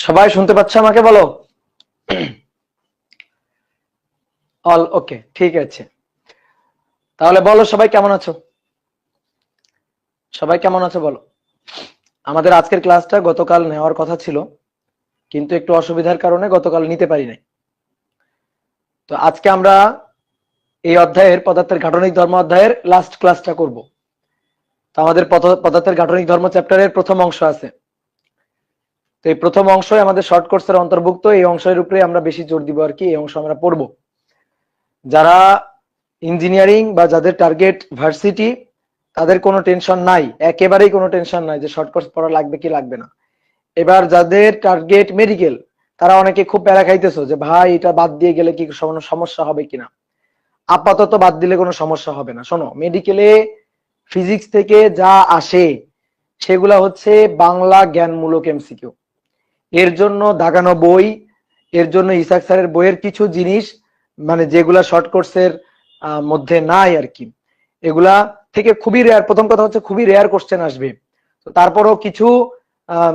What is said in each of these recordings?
সবাই শুনতে পাচ্ছে আমাকে? বলো। অল ওকে, ঠিক আছে। তাহলে বলো সবাই কেমন আছো? সবাই কেমন আছো বলো। আমাদের আজকের ক্লাসটা গতকাল নেওয়ার কথা ছিল, কিন্তু একটু অসুবিধার কারণে গতকাল নিতে পারি নাই। তো আজকে আমরা এই অধ্যায়ের পদার্থের গাঠনিক ধর্ম অধ্যায়ের লাস্ট ক্লাসটা করব। তো আমাদের পদার্থের গাঠনিক ধর্ম চ্যাপ্টারের প্রথম অংশ আছে। তো এই প্রথম অংশই আমাদের শর্ট কোর্সের অন্তর্ভুক্ত। এই অংশের উপরে আমরা বেশি জোর দিব আর কি। এই অংশ আমরা পড়বো। যারা ইঞ্জিনিয়ারিং বা যাদের টার্গেট ভার্সিটি, তাদের কোনো টেনশন নাই, একেবারেই কোনো টেনশন নাই যে শর্ট কোর্স পড়া লাগবে কি লাগবে না। এবার যাদের টার্গেট মেডিকেল, তারা অনেকে খুব প্যারা খাইতেছো যে ভাই এটা বাদ দিয়ে গেলে কি কোনো সমস্যা হবে কিনা। আপাতত বাদ দিলে কোনো সমস্যা হবে না। শোনো, মেডিকেলে ফিজিক্স থেকে যা আসে সেগুলা হচ্ছে বাংলা জ্ঞানমূলক এমসিকিউ। এর জন্য দাগানো বই, এর জন্য ইসাক স্যারের বইয়ের কিছু জিনিস মানে যেগুলা শর্ট কোর্সের মধ্যে নাই আর কি, এগুলা থেকে খুবই রেয়ার। প্রথম কথা হচ্ছে খুবই রেয়ার কোশ্চেন আসবে। তো তারপরও কিছু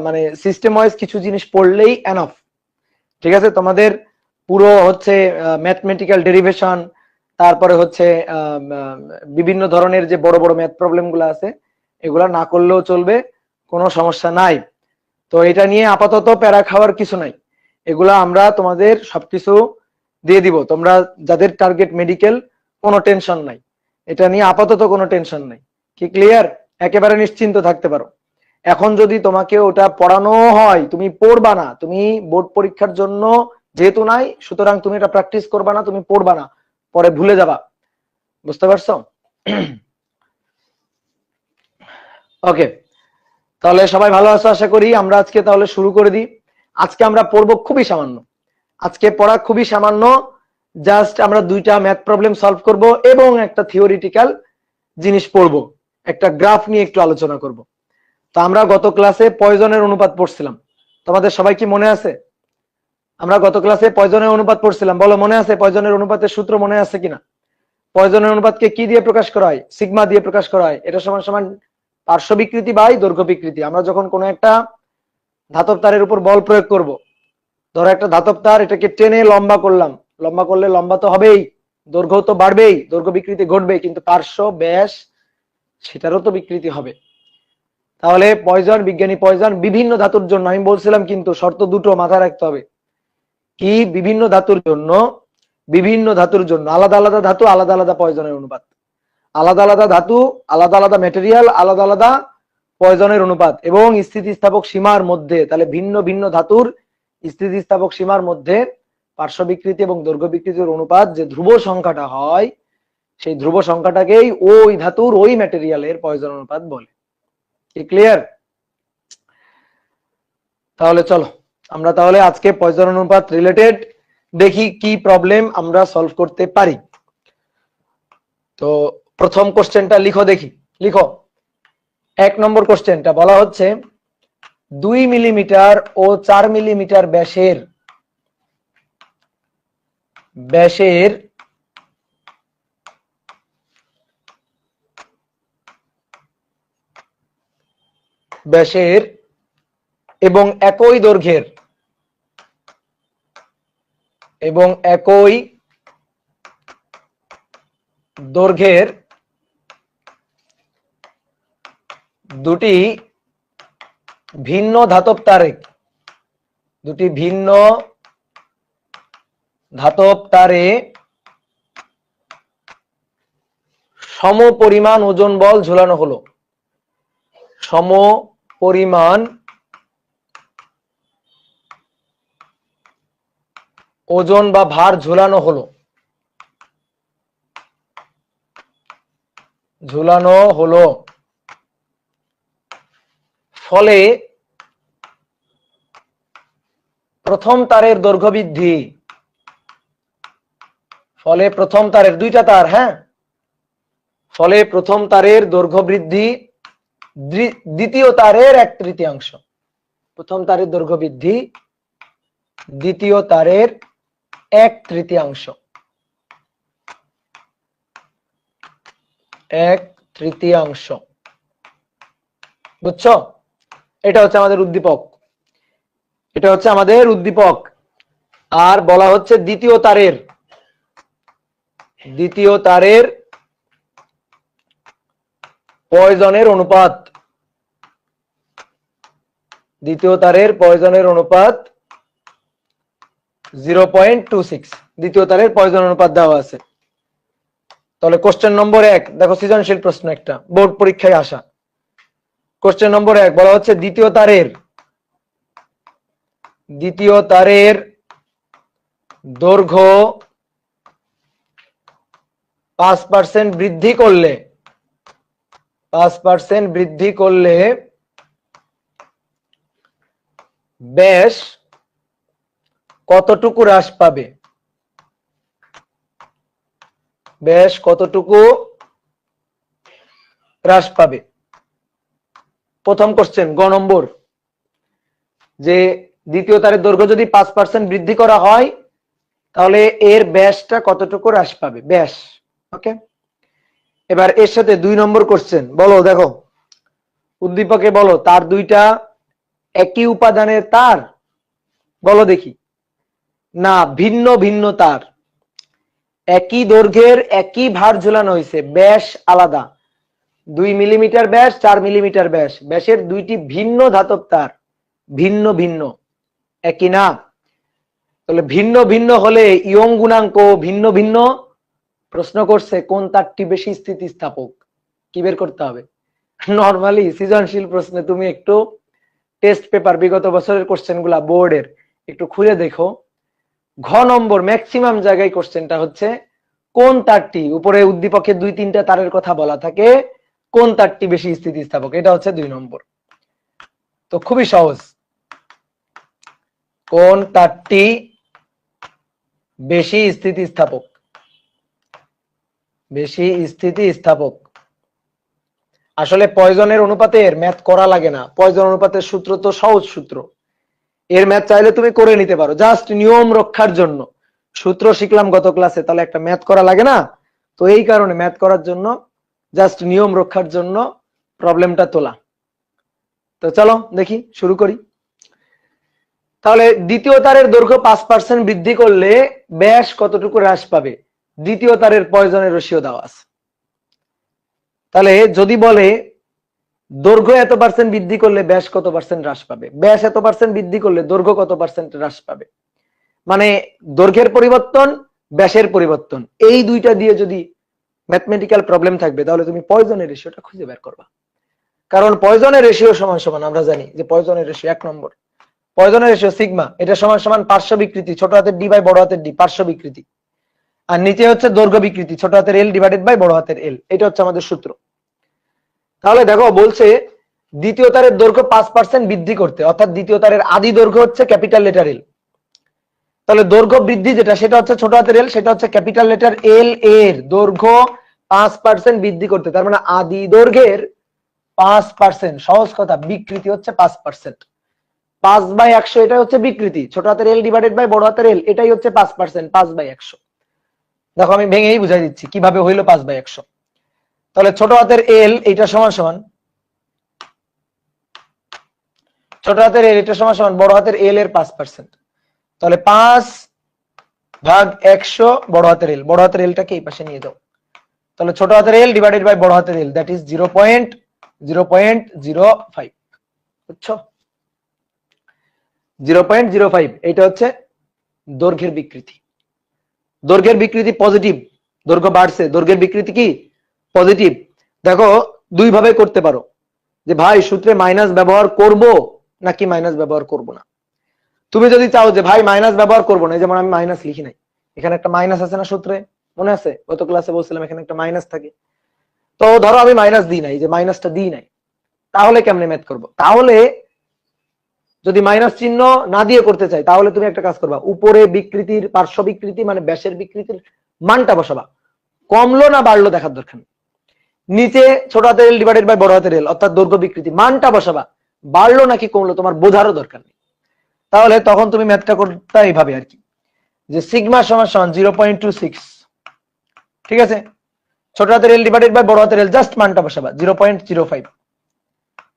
মানে সিস্টেম ওয়াইজ কিছু জিনিস পড়লেই এনাফ। ঠিক আছে, তোমাদের পুরো হচ্ছে ম্যাথমেটিক্যাল ডেরিভেশন, তারপরে হচ্ছে বিভিন্ন ধরনের যে বড় বড় ম্যাথ প্রবলেম গুলো আছে, এগুলা না করলেও চলবে, কোনো সমস্যা নাই। তো এটা নিয়ে আপাতত প্যারা খাওয়ার কিছু নাই। এগুলা আমরা তোমাদের সবকিছু দিয়ে দিব। তোমরা যাদের টার্গেট মেডিকেল, কোনো টেনশন নাই, এটা নিয়ে আপাতত কোনো টেনশন নাই। কি ক্লিয়ার? একেবারে নিশ্চিন্ত থাকতে পারো। এখন যদি তোমাকে ওটা পড়ানো হয়, তুমি পড়বা না, তুমি বোর্ড পরীক্ষার জন্য যেহেতু নাই, সুতরাং তুমি এটা প্র্যাকটিস করবা না, তুমি পড়বা না, পরে ভুলে যাবা। বুঝতে পারছো? ওকে, তাহলে সবাই ভালো আছো আশা করি। আমরা আজকে তাহলে শুরু করে দিই। আজকে আমরা পড়বো খুবই সামান্য। আজকে পড়া খুবই সামান্য। জাস্ট আমরা দুইটা ম্যাথ প্রবলেম সলভ করব এবং একটা থিওরিটিক্যাল জিনিস পড়বো, একটা গ্রাফ নিয়ে একটু আলোচনা করব। তো আমরা গত ক্লাসে পয়জনের অনুপাত পড়ছিলাম। তোমাদের সবাই কি মনে আছে? আমরা গত ক্লাসে পয়জনের অনুপাত পড়ছিলাম। বলো, মনে আছে? পয়জনের অনুপাতের সূত্র মনে আছে কিনা? পয়জনের অনুপাতকে কি দিয়ে প্রকাশ করা হয়? সিগমা দিয়ে প্রকাশ করা হয়। এটা সমান সমান পার্শ্ব বিকৃতি বাই দৈর্ঘ্য বিকৃতি। আমরা যখন কোনো একটা ধাতব তারের উপর বল প্রয়োগ করব, ধরো একটা ধাতব তার, এটাকে টেনে লম্বা করলাম, লম্বা করলে লম্বা তো হবেই, দৈর্ঘ্য তো বাড়বেই, দৈর্ঘ্য বিকৃতি ঘটবে, কিন্তু পার্শ্ব ব্যাস সেটারও তো বিকৃতি হবে। তাহলে পয়জন, বিজ্ঞানী পয়জন বিভিন্ন ধাতুর জন্য, আমি বলছিলাম কিন্তু শর্ত দুটো মাথায় রাখতে হবে। কি? বিভিন্ন ধাতুর জন্য, বিভিন্ন ধাতুর জন্য আলাদা আলাদা ধাতু, আলাদা আলাদা পয়জনের অনুপাত, আলাদা আলাদা ধাতু, আলাদা আলাদা ম্যাটেরিয়াল, আলাদা আলাদা পয়জনের অনুপাত, এবং স্থিতিস্থাপক সীমার মধ্যে, তাহলে ভিন্ন ভিন্ন ধাতুর স্থিতিস্থাপক সীমার মধ্যে পার্শ্ব বিকৃতি এবং দৈর্ঘ্য বিকৃতির অনুপাত যে ধ্রুব সংখ্যাটা হয়, সেই ধ্রুব সংখ্যাটাকেই ওই ধাতুর ওই ম্যাটেরিয়ালের পয়জন অনুপাত বলে। ক্লিয়ার? তাহলে চলো আমরা তাহলে আজকে পয়জন অনুপাত রিলেটেড দেখি কি প্রবলেম আমরা সলভ করতে পারি। তো প্রথম কোশ্চেনটা লিখো দেখি। লিখো, 1 নম্বর কোশ্চেনটা বলা হচ্ছে 2 মিলিমিটার ও 4 মিলিমিটার ব্যাসের ব্যাসের ব্যাসের এবং একই দৈর্ঘ্যের দুটি ভিন্ন ধাতব তারে সমপরিমাণ ওজন বল ঝুলানো হলো। সমপরিমাণ ওজন বা ভার ঝুলানো হলো। ফলে প্রথম তারের দৈর্ঘ্য বৃদ্ধি, ফলে প্রথম তারের দুইটা তার, হ্যাঁ, ফলে প্রথম তারের দৈর্ঘ্য বৃদ্ধি দ্বিতীয় তারের 1/3, প্রথম তারের দৈর্ঘ্য বৃদ্ধি দ্বিতীয় তারের 1/3। বুঝছো? এটা হচ্ছে আমাদের উদ্দীপক। এটা হচ্ছে আমাদের উদ্দীপক। আর বলা হচ্ছে দ্বিতীয় তারের পয়জনের অনুপাত। দ্বিতীয় তারের পয়জনের অনুপাত 0.26। দ্বিতীয় তারের পয়জন অনুপাত দেওয়া আছে। তাহলে কোশ্চেন নম্বর 1 দেখো, সৃজনশীল প্রশ্ন একটা, বোর্ড পরীক্ষায় আসা। কোশ্চেন নম্বর 1 বলা হচ্ছে দ্বিতীয় তারের দৈর্ঘ্য 5% বৃদ্ধি করলে ব্যাস কতটুকু হ্রাস পাবে? প্রথম কোশ্চেন গ নম্বর, যে দ্বিতীয় তারের দৈর্ঘ্য যদি 5% বৃদ্ধি করা হয় তাহলে এর ব্যাসটা কতটুকু হ্রাস পাবে, ব্যাস। ওকে, এবার এর সাথে 2 নম্বর কোশ্চেন, বলো, দেখো উদ্দীপকে বলো তার দুইটা একই উপাদানের তার, বলো দেখি। না, ভিন্ন ভিন্ন তার, একই দৈর্ঘ্যের একই ভার ঝুলানো হয়েছে, ব্যাস আলাদা, 2 মিলিমিটার ব্যাস, 4 মিলিমিটার ব্যাস, ব্যাসের দুইটি ভিন্ন ধাতব তার, ভিন্ন ভিন্ন, একই না। তাহলে ভিন্ন ভিন্ন হলে ইয়ং গুণাঙ্ক ভিন্ন ভিন্ন। প্রশ্ন করছে কোন তারটি বেশি স্থিতিস্থাপক, কি বের করতে হবে? নরমালি সৃজনশীল প্রশ্নে তুমি একটু টেস্ট পেপার বিগত বছরের কোশ্চেন গুলা বোর্ডের একটু খুলে দেখো, ঘ নম্বর ম্যাক্সিমাম জায়গায় কোশ্চেনটা হচ্ছে কোন তারটি, উপরে উদ্দীপকে 2-3টা তারের কথা বলা থাকে, কোন তারটি বেশি স্থিতিস্থাপক, এটা হচ্ছে 2 নম্বর। তো খুবই সহজ, কোন তারটি বেশি স্থিতিস্থাপক। আসলে পয়জনের অনুপাতের ম্যাথ করা লাগে না, পয়জন অনুপাতের সূত্র তো সহজ সূত্র, এর ম্যাথ চাইলে তুমি করে নিতে পারো, জাস্ট নিয়ম রক্ষার জন্য। সূত্র শিখলাম গত ক্লাসে, তাহলে একটা ম্যাথ করা লাগে না, তো এই কারণে ম্যাথ করার জন্য, জাস্ট নিয়ম রক্ষার জন্য প্রবলেমটা তোলা। তো চলো দেখি, শুরু করি। তাহলে দ্বিতীয় তারের দৈর্ঘ্য 5% বৃদ্ধি করলে ব্যাস কতটুকু হ্রাস পাবে? দ্বিতীয় তারের পয়জনের রেশিও দেওয়া আছে। তাহলে যদি বলে দৈর্ঘ্য এত পার্সেন্ট বৃদ্ধি করলে ব্যাস কত পার্সেন্ট হ্রাস পাবে, ব্যাস এত পার্সেন্ট বৃদ্ধি করলে দৈর্ঘ্য কত পার্সেন্ট হ্রাস পাবে, মানে দৈর্ঘ্যের পরিবর্তন, ব্যাসের পরিবর্তন, এই দুইটা দিয়ে যদি ম্যাথমেটিক্যাল প্রবলেম থাকবে তাহলে তুমি পয়জনের রেশিওটা খুঁজে বের করবা। কারণ পয়জনের রেশিও সমান সমান, আমরা জানি যে পয়জনের রেশিও 1 নম্বর, পয়জনের রেশিও সিগমা, এটা সমান সমান পার্শ্ব বিকৃতি, ছোট হাতের ডি বাই বড় হাতের ডি, পার্শ্ব বিকৃতি, আর নিচে হচ্ছে দৈর্ঘ্য বিকৃতি, ছোট হাতের এল ডিভাইডেড বাই বড় হাতের এল, এটা হচ্ছে আমাদের সূত্র। তাহলে দেখো বলছে দ্বিতীয় তারের দৈর্ঘ্য 5% বৃদ্ধি করতে, অর্থাৎ দ্বিতীয় তারের আদি দৈর্ঘ্য হচ্ছে ক্যাপিটাল লেটার এল, তাহলে দৈর্ঘ্য বৃদ্ধি যেটা সেটা হচ্ছে ছোট হাতের এল, সেটা হচ্ছে ক্যাপিটাল লেটার এল এর দৈর্ঘ্য 5% বৃদ্ধি করতে, তার মানে আদি দৈর্ঘ্যের 5%, সহজ কথা বিকৃতি হচ্ছে 5%, 5/100 এটা হচ্ছে বিকৃতি, ছোট হাতের এল ডিভাইডেড বাই বড় হাতের এল, এটাই হচ্ছে 5%, 5/100। দেখো আমি ভেঙেই বুঝাই দিচ্ছি কিভাবে হইলো 5/100। তাহলে ছোট হাতের এল এটা সমান সমান, ছোট হাতের এল এটা সমান সমান বড় হাতের এল এর 5%, তাহলে 5/100 বড় হাতের এল, বড় হাতের এলটাকে এই পাশে নিয়ে যাও, তাহলে ছোট হাতের এল ডিভাইডেড বাই বড় হাতের এল, দ্যাট ইজ 0.05, বুঝছো? 0.05, এটা হচ্ছে দৈর্ঘ্যের বিকৃতি। দৈর্ঘ্যের বিকৃতি পজিটিভ, দৈর্ঘ্য বাড়ছে, দৈর্ঘ্যের বিকৃতি কি পজিটিভ। দেখো দুই ভাবে করতে পারো, যে ভাই সূত্রে মাইনাস ব্যবহার করব নাকি মাইনাস ব্যবহার করব না। তুমি যদি চাও যে ভাই মাইনাস ব্যবহার করবো না, যেমন আমি মাইনাস লিখি নাই, এখানে একটা মাইনাস আছে না সূত্রে, মনে আছে গত ক্লাসে বলছিলাম এখানে একটা মাইনাস থাকে, তো ধরো আমি মাইনাস দিই নাই, যে মাইনাসটা দিই নাই, তাহলে কেমনে ম্যাথ করব? তাহলে যদি মাইনাস চিহ্ন না দিয়ে করতে চাই তাহলে তুমি একটা কাজ করবা, উপরে বিকৃতির পার্শ্ব বিকৃতি মানে ব্যাসের বিকৃতির মানটা বসাবা, কমলো না বাড়লো দেখার দরকার নেই, নিচে ছোট হাতের এল ডিভাইডেড বাই বড় হাতের এল অর্থাৎ দৈর্ঘ্য বিকৃতি মানটা বসাবা, বাড়লো নাকি কমলো তোমার বোঝারও দরকার নেই। তাহলে তখন তুমি ম্যাথটা করতে এইভাবে আর কি, যে সিগমা সমান সমান 0.26, ঠিক আছে, ছোট হাতের এল ডিভাইডেড বাই বড় হাতের এল, জাস্ট মানটা বসাবা 0.05,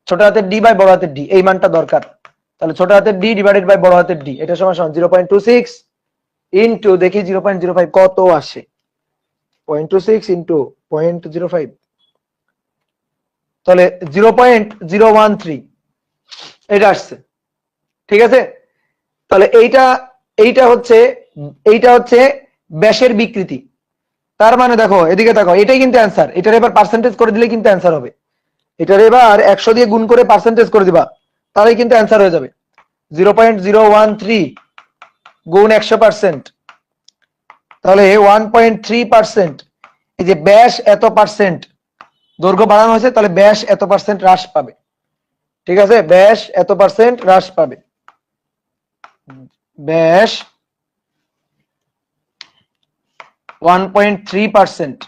ছোট হাতের ডি বাই বড় হাতের ডি, এই মানটা দরকার, তাহলে ছোট হাতের ডি ডিভাইডেড বাই বড় হাতের ডি, এটা সমান সমান 0.26 ইন্টু দেখি 0.05 কত আসে, 0.26 ইন্টু 0.05, তাহলে 0.013 এটা আসছে। ঠিক আছে, তাহলে এইটা হচ্ছে ব্যাসের বিকৃতি। তার মানে দেখো এদিকে দেখো, এটাই কিন্তু অ্যান্সার। এটার এবার পার্সেন্টেজ করে দিলে কিন্তু অ্যান্সার হবে। এটার এবার 100 দিয়ে গুণ করে পার্সেন্টেজ করে দিবা, তাহলেই কিন্তু অ্যান্সার হয়ে যাবে। 0.013 গুণ 100%, তাহলে 1.3%। এই যে ব্যাস এত পার্সেন্ট দৈর্ঘ্য বাড়ানো হয়েছে, তাহলে ব্যাস এত পার্সেন্ট হ্রাস পাবে। ঠিক আছে, ব্যাস এত পার্সেন্ট হ্রাস পাবে, ব্যাস 1.3%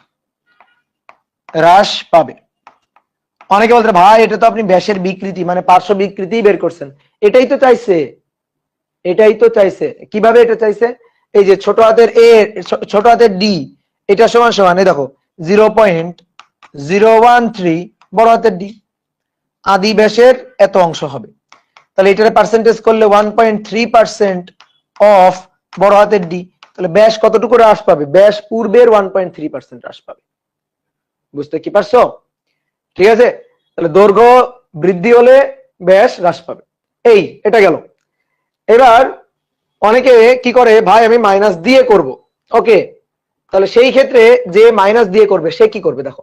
হ্রাস পাবে। অনেকে বলতে ভাই এটা তো আপনি ব্যাসের বিকৃতি মানে পার্শ্ব বিকৃতি বের করছেন। এটাই তো চাইছে। কিভাবে এটা চাইছে? এই যে ছোট হাতের এ, ছোট হাতের ডি, এটা সমান সমান এই দেখো 0.013 বড় হাতের ডি, আদি ব্যাসের এত অংশ হবে। তাহলে এটার পার্সেন্টেজ করলে 1.3% অফ বড় হাতের ডি, তাহলে ব্যাস কতটুকু হ্রাস পাবে? ব্যাস পূর্বের 1.3% হ্রাস পাবে। বুঝতে কি পারছো? ঠিক আছে, তাহলে দৈর্ঘ্য বৃদ্ধি হলে ব্যাস হ্রাস পাবে। এটা গেল। এবার অনেকে কি করে, ভাই আমি মাইনাস দিয়ে করব। ওকে, তাহলে সেই ক্ষেত্রে যে মাইনাস দিয়ে করবে সে কি করবে? দেখো,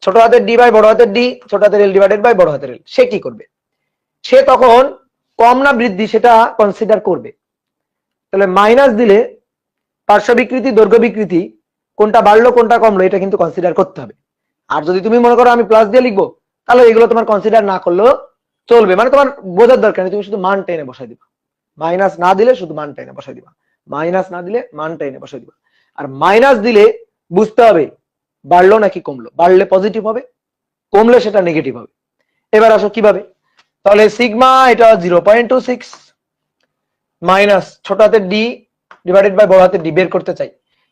ছোট হাতের ডি বাই বড় হাতের ডি, ছোট হাতের এল ডিভাইডেড বাই বড় হাতের এল, সে কি করবে? সে তখন কম না বৃদ্ধি সেটা কনসিডার করবে। তাহলে মাইনাস দিলে পার্শ্ব বিকৃতি, দৈর্ঘ্য বিকৃতি কোনটা বাড়লো কোনটা কমলো এটা কিন্তু কনসিডার করতে হবে। আর যদি তুমি মনে করো আমি প্লাস দিয়ে লিখবো, তাহলে এগুলো তোমার কনসিডার না করলেও চলবে, মানে তোমার বোঝার দরকার নেই, তুমি শুধু মান টেনে বসাই দিবা। মাইনাস না দিলে শুধু মান টেনে বসাই দিবা, মাইনাস না দিলে মান টেনে বসাই দিবা। আর মাইনাস দিলে বুঝতে হবে বাড়লো নাকি কমলো, বাড়লে পজিটিভ হবে, কমলে সেটা নেগেটিভ হবে। এবার আসো কিভাবে, তাহলে সিগমা এটা 0.26 মাইনাস ছোট হাতের ডি ডিভাইডেড বাই বড় হাতের ডি বের করতে চাই,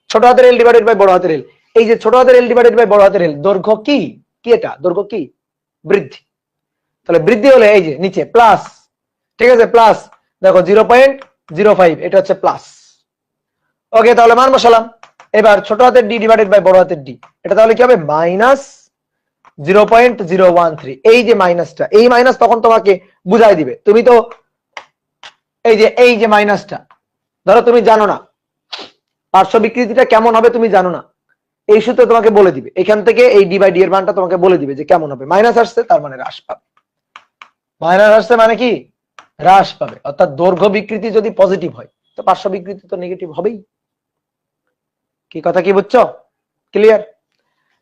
ছোট হাতের এল ডিভাইডেড বাই বড় হাতের এল। এই যে ছোট হাতের এল ডিভাইডেড বাই বড় হাতের এল, দৈর্ঘ্য কি এটা দৈর্ঘ্য কি? বৃদ্ধি। তাহলে বৃদ্ধি হলে এই যে নিচে প্লাস, ঠিক আছে, প্লাস দেখো 0.05 এটা হচ্ছে প্লাস। ওকে, তাহলে মান বসালাম। এবার ছোট হাতের ডি ডিভাইডেড বাই বড় হাতের ডি, এটা তাহলে কি হবে? মাইনাস 0.013। এই যে মাইনাসটা, এই মাইনাস তখন তোমাকে বুঝাই দিবে। তুমি তো এই যে মাইনাসটা, ধরো তুমি জানো না পার্শ্ব বিকৃতিটা কেমন হবে, তুমি জানো না, এই সূত্রে তোমাকে বলে দিবে, এখান থেকে এই ডি বাই ডি এর মানটা তোমাকে বলে দিবে যে কেমন হবে। মাইনাস আসছে তার মানে হ্রাস পাবে, মাইনাস আসছে মানে কি? হ্রাস পাবে। অর্থাৎ দৈর্ঘ্য বিকৃতি যদি পজিটিভ হয় তো পার্শ্ব বিকৃতি তো নেগেটিভ হবেই। কি কথা কি বুঝছো? ক্লিয়ার?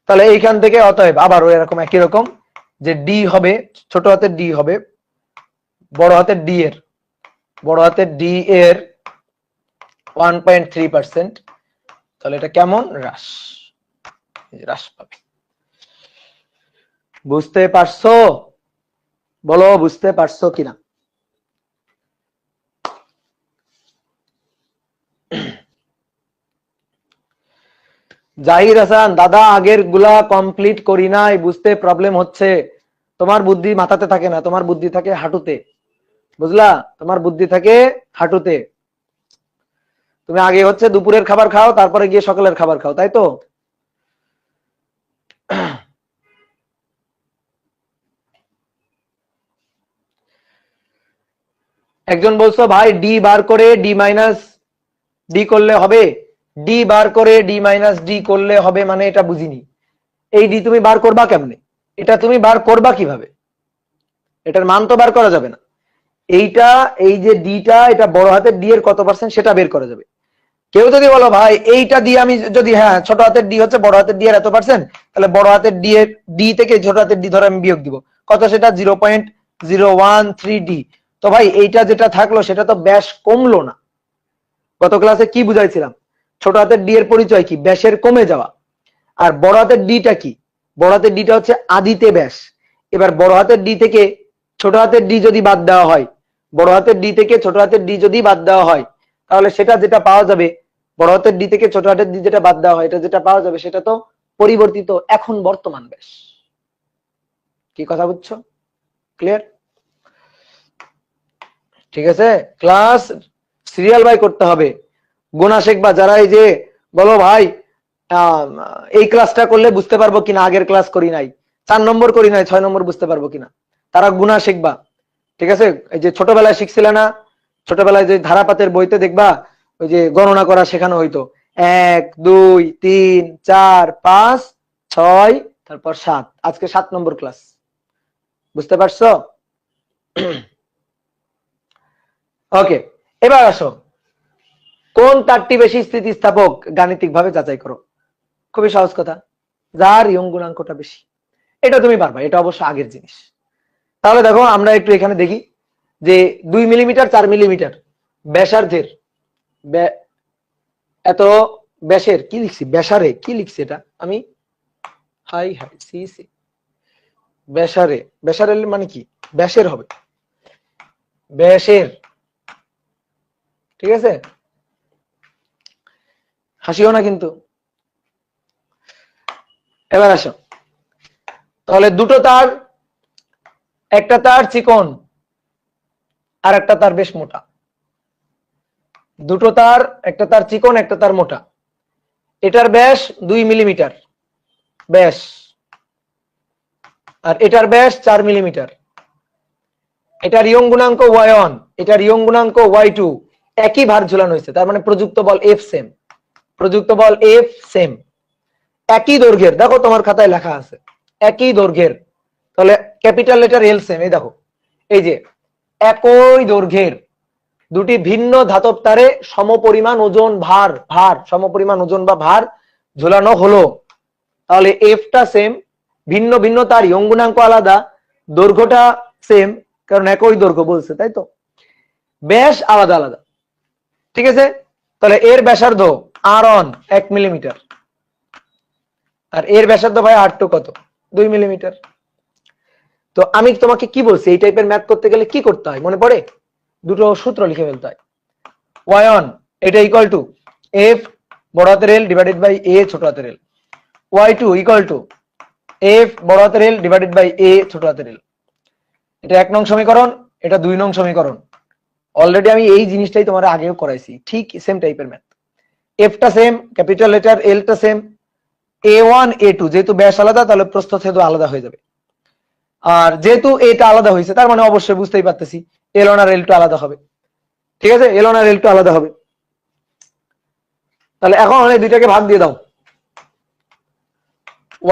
তাহলে এইখান থেকে অতএব আবার ওই রকম একই রকম যে ডি হবে, ছোট হাতের ডি হবে বড় হাতের ডি এর 1.3%, তাহলে এটা কেমন? হ্রাস পাবে। বুঝতে পারছো? বলো বুঝতে পারছো কিনা? জাহির হাসান, দাদা আগের গুলা কমপ্লিট করি নাই, বুঝতে প্রবলেম হচ্ছে। তোমার বুদ্ধি মাথাতে থাকে না, তোমার বুদ্ধি থাকে হাঁটুতে, বুঝলা? তোমার বুদ্ধি থাকে হাঁটুতে। তুমি আগে হচ্ছে দুপুরের খাবার খাও, তারপরে গিয়ে সকালের খাবার খাও, তাই তো? একজন বলছো ভাই ডি বার করে ডি মাইনাস ডি করলে হবে, ডি বার করে ডি মাইনাস ডি করলে হবে, মানে এটা বুঝিনি। এই ডি তুমি বার করবা কেমনে? এটা তুমি বার করবা কিভাবে? এটার মান তো বার করা যাবে না। এইটা, এই যে ডিটা, এটা বড় হাতের ডি এর কত পার্সেন্ট সেটা বের করা যাবে। কেউ যদি বলো ভাই এইটা দিয়ে আমি যদি, হ্যাঁ ছোট হাতের ডি হচ্ছে বড় হাতের ডি এর এত পার্সেন্ট, তাহলে বড় হাতের ডি এর ডি থেকে ছোট হাতের ডি ধরে আমি বিয়োগ দিব, কত? সেটা 0.013 ডি। তো ভাই এইটা যেটা থাকলো সেটা তো ব্যাস কমলো না। গত ক্লাসে কি বুঝাইছিলাম? ছোট হাতের ডি এর পরিচয় কি? ব্যাসের কমে যাওয়া। আর বড় হাতের ডিটা কি? বড় হাতের ডিটা হচ্ছে আদিতে ব্যাস। এবার বড় হাতের ডি থেকে ছোট হাতের ডি যদি বাদ দেওয়া হয়, বড় হাতের ডি থেকে ছোট হাতের ডি যদি বাদ দেওয়া হয়, তাহলে সেটা যেটা পাওয়া যাবে, বড় হাতের ডি থেকে ছোট হাতের ডি যেটা বাদ দেওয়া হয়, এটা যেটা পাওয়া যাবে সেটা তো পরিবর্তিত এখন বর্তমান ব্যাস। কি কথা বুঝছো? ক্লিয়ার? ঠিক আছে, ক্লাস সিরিয়াল বাই করতে হবে। গোনা শেখবা যারা এই যে বলো ভাই এই ক্লাসটা করলে বুঝতে পারবো কিনা, আগের ক্লাস করি নাই, 4 নম্বর করি নাই, 6 নম্বর বুঝতে পারবো কিনা, তারা গুণা শিখবা। ঠিক আছে, এই যে ছোটবেলায় শিখছিলে না, ছোটবেলায় যে ধারাপাতের বইতে দেখবা ওই যে গণনা করা শেখানো হইতো, 1 2 3 4 5 6 তারপর 7, আজকে 7 নম্বর ক্লাস। বুঝতে পারছো? ওকে, এবার আসো, কোন তারটি বেশি স্থিতিস্থাপক গাণিতিক ভাবে যাচাই করো। খুবই সহজ কথা, যার ইয়ং গুণাঙ্কটা বেশি। এটা তুমি পারবা, এটা অবশ্য আগের জিনিস। তাহলে দেখো আমরা একটু এখানে দেখি যে 2 মিলিমিটার 4 মিলিমিটার ব্যাসার্ধের এত ব্যাসের কি লিখছি, ব্যাসারে কি লিখছি এটা আমি, হাই হাই সি সি, ব্যাসারে, ব্যাসারের মানে কি, ব্যাসের হবে, ব্যাসের। ঠিক আছে, হাসিও না কিন্তু। এবার আসো, তাহলে দুটো তার, একটা তার চিকন আর একটা তার বেশ মোটা, দুটো তার, একটা তার চিকন একটা তার মোটা, এটার ব্যাস 2 মিলিমিটার ব্যাস, আর এটার ব্যাস 4 মিলিমিটার। এটার ইয়ং গুণাঙ্ক y1, এটার ইয়ং গুণাঙ্ক y2, একই ভার ঝুলানো হয়েছে, তার মানে প্রযুক্ত বল F সেম, প্রযুক্ত বল F সেম, একই দৈর্ঘ্যের। দেখো তোমার খাতায় লেখা আছে একই দৈর্ঘ্যের, তাহলে ক্যাপিটাল লেটার L সেম। এই দেখো, এই যে একই দৈর্ঘ্যের দুটি ভিন্ন ধাতব তারে সমপরিমাণ ওজন ভার, সমপরিমাণ ওজন বা ভার ঝুলানো হলো, তাহলে এফটা সেম, ভিন্ন ভিন্ন তার ইয়ং গুণাঙ্ক আলাদা, দৈর্ঘ্যটা সেম, কারণ একই দৈর্ঘ্য বলছে, তাই তো, ব্যাস আলাদা আলাদা। ঠিক আছে, তাহলে এর ব্যাসার্ধ r1 1 মিলিমিটার, আর এর ব্যাসার্ধ ভাই r2 কত, 2 মিলিমিটার। তো আমি তোমাকে কি বলছি, এই টাইপের ম্যাথ করতে গেলে কি করতে হয় মনে পড়ে, দুটো সূত্র লিখে ফেলতে হয়। y1 এটা ইকুয়াল টু f বড় হাতের L ডিভাইডেড বাই a ছোট হাতের l, y2 equal to f বড় হাতের L ডিভাইডেড বাই a ছোট হাতের l। এটা 1 নং সমীকরণ, এটা 2 নং সমীকরণ। অলরেডি আমি এই জিনিসটাই তোমার আগেও করাইছি, ঠিক সেম টাইপের ম্যাথ। এফটা সেম, ক্যাপিটাল লেটার এলটা সেম, a1 a2 যেহেতু ব্যাস আলাদা তাহলে প্রস্থচ্ছেদ আলাদা হয়ে যাবে, আর যেহেতু এটা আলাদা হয়েছে তার মানে অবশ্যই বুঝতেই পারতেছি L1 আর L2 আলাদা হবে। ঠিক আছে, L1 আর L2 আলাদা হবে। তাহলে এখন এই দুইটাকে ভাগ দিয়ে দাও,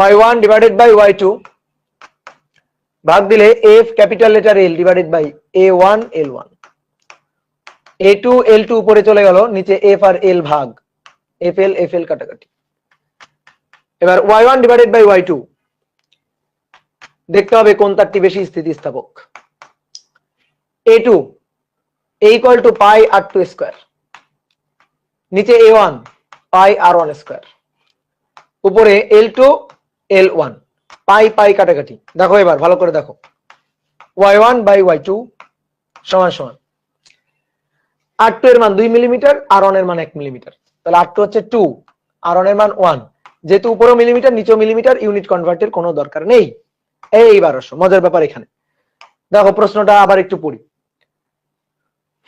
y1 ডিভাইডেড বাই y2 ভাগ দিলে f capital letter L divided by a1 L1, a2 L2 উপরে চলে গেল, নিচে f আর L ভাগ, fl fl কাটাকাটি। এবার y1 ডিভাইডেড বাই y2 দেখতে হবে কোন তারটি বেশি স্থিতিস্থাপক। a2 equal to pi r2 square, নিচে a1 পাই r1 স্কয়ার, উপরে L2 L1, পাই পাই কাটাকাটি। দেখো এবার ভালো করে দেখো, y1 বাই y2 সমান সমান r2 এর মান 2 মিলিমিটার, r1 এর মান 1 মিলিমিটার, তাহলে r2 হচ্ছে 2, r1 এর মান 1, যেহেতু উপরেও মিলিমিটার নিচেও মিলিমিটার, ইউনিট কনভার্টের কোনো দরকার নেই। এইবার আসো মজার ব্যাপার, এখানে দেখো প্রশ্নটা আবার একটু পড়ি।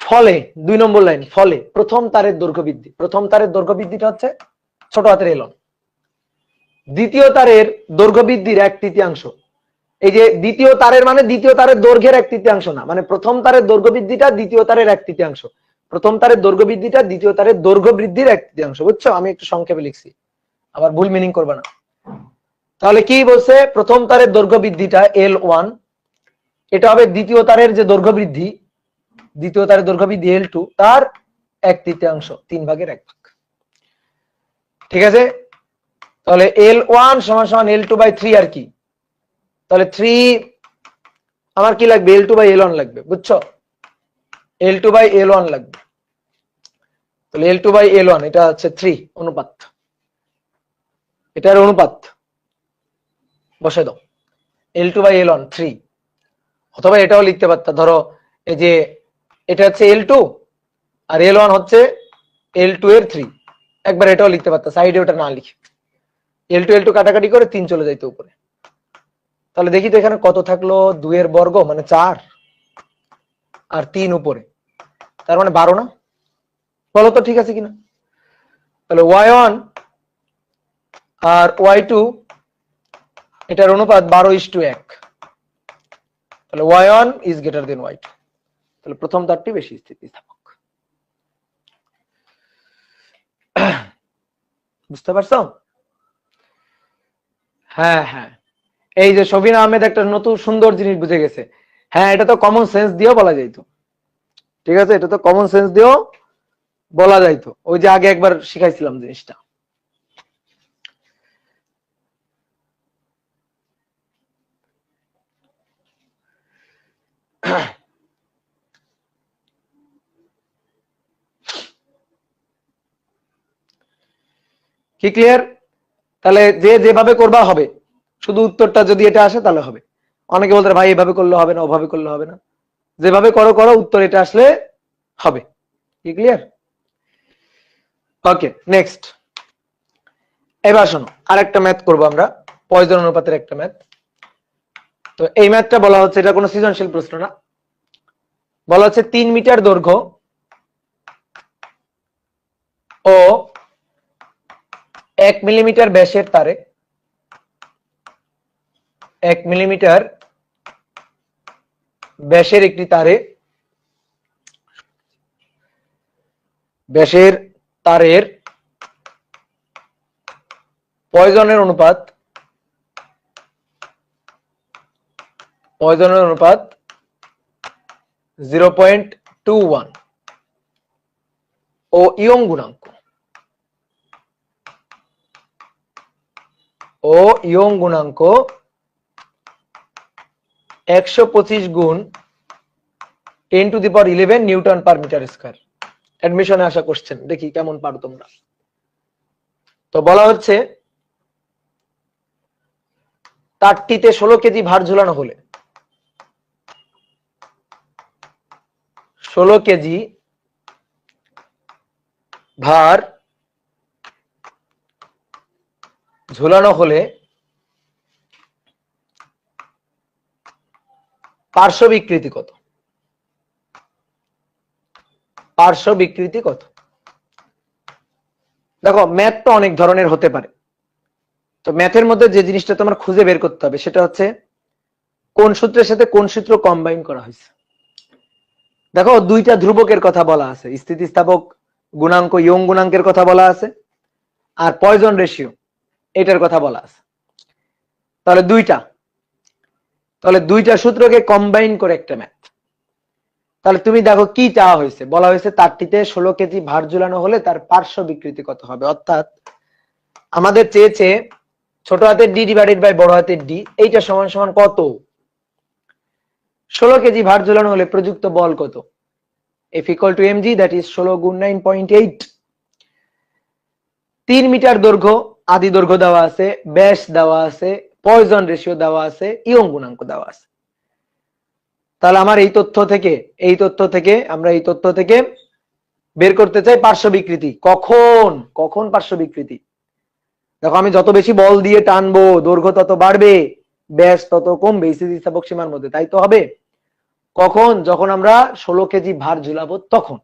ফলে 2 নম্বর লাইন, ফলে প্রথম তারের দৈর্ঘ্য বৃদ্ধি, প্রথম তারের দৈর্ঘ্য বৃদ্ধিটা হচ্ছে ছোট হাতের L1, দ্বিতীয় তারের দৈর্ঘ্য বৃদ্ধির 1/3। এই যে দ্বিতীয় তারের মানে দ্বিতীয় তারের দৈর্ঘ্যের 1/3 না, মানে প্রথম তারের দৈর্ঘ্য বৃদ্ধিটা দ্বিতীয় তারের 1/3, প্রথম তারের দৈর্ঘ্য বৃদ্ধিটা দ্বিতীয় তারের দৈর্ঘ্য বৃদ্ধির 1/3। বুঝছো, আমি একটু সংক্ষেপে লিখছি, আবার ভুল মিনিং করবে না। তাহলে কি বলছে, প্রথম তারের দৈর্ঘ্য বৃদ্ধিটা L1, এটা হবে দ্বিতীয় তারের যে দৈর্ঘ্য বৃদ্ধি, দ্বিতীয় তারের দৈর্ঘ্য বৃদ্ধি L2 তার 1/3, 3/1 ভাগ। ঠিক আছে, তাহলে L1 সমান সমান L2 বাই 3, আর কি, তাহলে 3 আমার কি লাগবে, L2 বাই L1 লাগবে। বুঝছো, L2 বাই L1 লাগবে, তাহলে L2 বাই L1 এটা হচ্ছে 3 অনুপাত, এটার অনুপাত বসে দাও, L2 বাই L1 3। অথবা এটাও লিখতে পারতা, ধরো এই যে এটা হচ্ছে L2 আর L1 হচ্ছে L2 এর 3, একবার এটাও লিখতে পারতা, সাইডে ওটা না লিখে L2 L2 কাটাকাটি করে 3 চলে যাইতো উপরে। তাহলে দেখি তো এখানে কত থাকলো, 2 এর বর্গ মানে 4 আর 3 উপরে, তার মানে 12 না? বলো তো ঠিক আছে কিনা? তাহলে y1 আর y2 এটার অনুপাত 12:1। তাহলে y1 is greater than y2। তাহলে প্রথম তারটি বেশি স্থিতিস্থাপক। বুঝতে পারছো? হ্যাঁ হ্যাঁ, এই যে শফিন আহমেদ একটা নতুন সুন্দর জিনিস বুঝে গেছে। হ্যাঁ, এটা তো কমন সেন্স দিয়েও বলা যাইতো। ঠিক আছে, এটা তো কমন সেন্স দিয়েও বলা যাইতো। ওই যে আগে একবার শিখাইছিলাম জিনিসটা। কি ক্লিয়ার? তাহলে যে যেভাবে করবা হবে, শুধু উত্তরটা যদি এটা আসে তাহলে হবে। অনেকে বলতে ভাই এভাবে করলে হবে না, ওভাবে করলে হবে না, যেভাবে করো করো, উত্তর এটা আসলে হবে। কি ক্লিয়ার? ওকে, নেক্সট। এবার শোনো, আরেকটা ম্যাথ করবো আমরা, পয়জন অনুপাতের একটা ম্যাথ। তো এই ম্যাথটা বলা হচ্ছে, এটা কোনো সৃজনশীল প্রশ্ন না। বলা হচ্ছে 3 মিটার দৈর্ঘ্য ও 1 মিলিমিটার ব্যাসের তারে 1 মিলিমিটার ব্যাসের একটি তারে ব্যাসের তারের পয়জনের অনুপাত 0.21 ও ইয়ং গুণাঙ্ক 125 গুণ 10⁻11 নিউটন পার মিটার স্কয়ার। অ্যাডমিশনে আসা কোশ্চেন, দেখি কেমন পারো তোমরা। তো বলা হচ্ছে তারটিতে 16 কেজি ভার ঝুলানো হলে 16 কেজি ভার ঝুলানো হলে পার্শ্ব বিকৃতি কত? পার্শ্ব বিকৃতি কত? দেখো, ম্যাথ তো অনেক ধরনের হতে পারে। তো ম্যাথের মধ্যে যে জিনিসটা তোমার খুঁজে বের করতে হবে সেটা হচ্ছে কোন সূত্রের সাথে কোন সূত্র কম্বাইন করা হয়েছে। দেখো, দুইটা ধ্রুবকের কথা বলা আছে, স্থিতিস্থাপক গুণাঙ্ক ইয়ং গুণাঙ্কের কথা বলা আছে, আর পয়জন রেশিও এটার কথা বলা আছে। তাহলে দুইটা সূত্রকে কম্বাইন করে একটা ম্যাথ। তাহলে তুমি দেখো কি চাওয়া হয়েছে, বলা হয়েছে তারটিতে 16 কেজি ভার ঝুলানো হলে তার পার্শ্ব বিকৃতি কত হবে। অর্থাৎ আমাদের চেয়েছে ছোট হাতের ডি ডিভাইডেড বাই বড় হাতের ডি, এইটা সমান সমান কত? 16 কেজি ভার ঝুলানো হলে প্রযুক্ত বল কত? F equal to mg, that is 16 গুণ 9.8। 3 মিটার দৈর্ঘ্য, আদি দৈর্ঘ্য দেওয়া আছে, ব্যাস দেওয়া আছে, পয়জন রেশিও দেওয়া আছে, ইয়ং গুণাঙ্ক দেওয়া আছে। তাহলে আমার এই তথ্য থেকে বের করতে চাই পার্শ্ব বিকৃতি। কখন পার্শ্ব বিকৃতি? দেখো, আমি যত বেশি বল দিয়ে টানবো দৈর্ঘ্য তত বাড়বে, ব্যাস তত কমবে স্থিতিস্থাপক সীমার মধ্যে, তাই তো হবে। কখন? যখন আমরা 16 কেজি ভার ঝুলাবো তখন।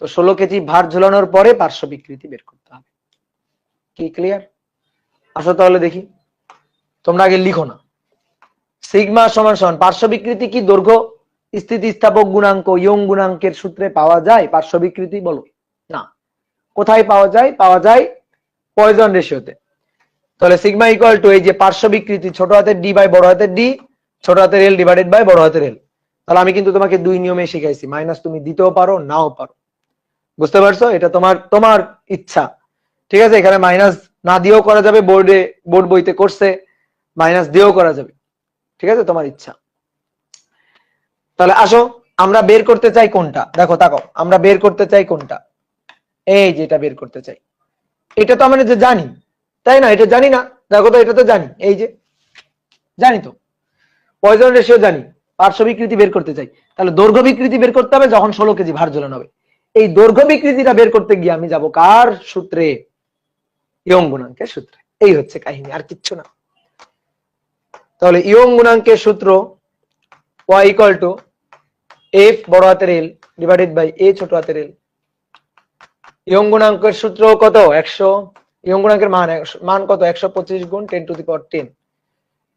তো 16 কেজি ভার ঝুলানোর পরে পার্শ্ব বিকৃতি বের করতে হবে। কি ক্লিয়ার? আসো তাহলে দেখি, তোমরা আগে লিখো না। সিগমা সমান সমান পার্শ্ব বিকৃতি কি দৈর্ঘ্য স্থিতিস্থাপক গুণাঙ্ক ইয়ং গুণাঙ্কের সূত্রে পাওয়া যায় পার্শ্ব বিকৃতি? বলো না। কোথায় পাওয়া যায়? পাওয়া যায় পয়জন রেশিওতে। তাহলে সিগমা ইকুয়াল টু এই যে পার্শ্ব বিকৃতি ছোট হাতের ডি বাই বড় হাতের ডি, ছোট হাতের এল ডিভাইডেড বাই বড় হাতের এল। তাহলে আমি কিন্তু তোমাকে দুই নিয়মে শিখাইছি, মাইনাস তুমি দিতেও পারো নাও পারো। বুঝতে পারছো? এটা তোমার ইচ্ছা। ঠিক আছে, এখানে মাইনাস না দিয়েও করা যাবে, বোর্ড বইতে করছে মাইনাস দিয়েও করা যাবে। ঠিক আছে, তোমার ইচ্ছা। তাহলে আসো, আমরা বের করতে চাই কোনটা। দেখো তাকাও, আমরা বের করতে চাই কোনটা? এই যে এটা বের করতে চাই। এটা তো আমরা যে জানি, তাই না? এটা জানি না? দেখো তো, এটা তো জানি, এই যে জানি তো, পয়জন রেশিও জানি, পার্শ্ব বিকৃতি বের করতে চাই। তাহলে দৈর্ঘ্য বিকৃতি বের করতে হবে যখন 16 কেজি ভার ঝোলানো হবে। এই দৈর্ঘ্য বিকৃতিটা বের করতে গিয়ে আমি যাব কার সূত্রে? ইয়ং গুণাঙ্কের সূত্রে। এই হচ্ছে কাহিনী, আর কিচ্ছু না। তাহলে ইয়ং গুণাঙ্কের সূত্র y equal to এফ বড় হাতের এল ডিভাইডেড বাই এ ছোট হাতের এল। ইয়ং গুণাঙ্কের সূত্র কত? 100। ইয়ং গুণাঙ্কের মান কত? 125 গুণ 10 to the power 10,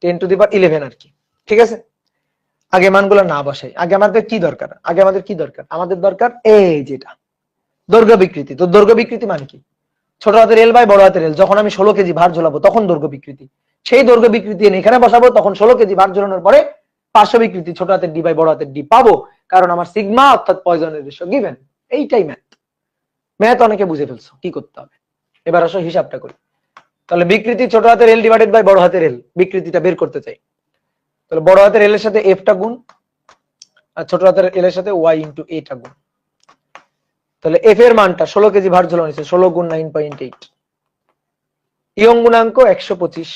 10 to the পাওয়ার 11 আর কি। ঠিক আছে, আগে মানগুলো না বসাই। আগে আমাদের কি দরকার? আমাদের দরকার এই যেটা দৈর্ঘ্য বিকৃতি। তো দৈর্ঘ্য বিকৃতি মানে কি? ছোট হাতের এল বাই বড় হাতের এল। যখন আমি 16 কেজি ভার ঝোলাবো তখন দৈর্ঘ্য বিকৃতি। সেই দৈর্ঘ্য বিকৃতি এনে এখানে বসাবো, তখন 16 কেজি ভার ঝোলানোর পরে পার্শ্ব বিকৃতি ছোট হাতের ডি বাই বড় হাতের ডি পাবো, কারণ আমার সিগমা অর্থাৎ পয়জনের রেশিও গিভেন। এইটাই ম্যাথ অনেকে বুঝে ফেলছো। কি করতে হবে এবার? আসো হিসাবটা করি। তাহলে বিকৃতি ছোট হাতের এল ডিভাইডেড বাই বড় হাতের এল, বিকৃতিটা বের করতে চাই। তাহলে বড় হাতের এল এর সাথে এফ টা গুণ, আর ছোট হাতের এল এর সাথে ওয়াই ইন্টু এ টা গুণ। তাহলে এফ এর মানটা 16 কেজি ভার ঝোলানো হয়েছে, 16 গুণ 9.8। ইয়ং গুণাঙ্ক 125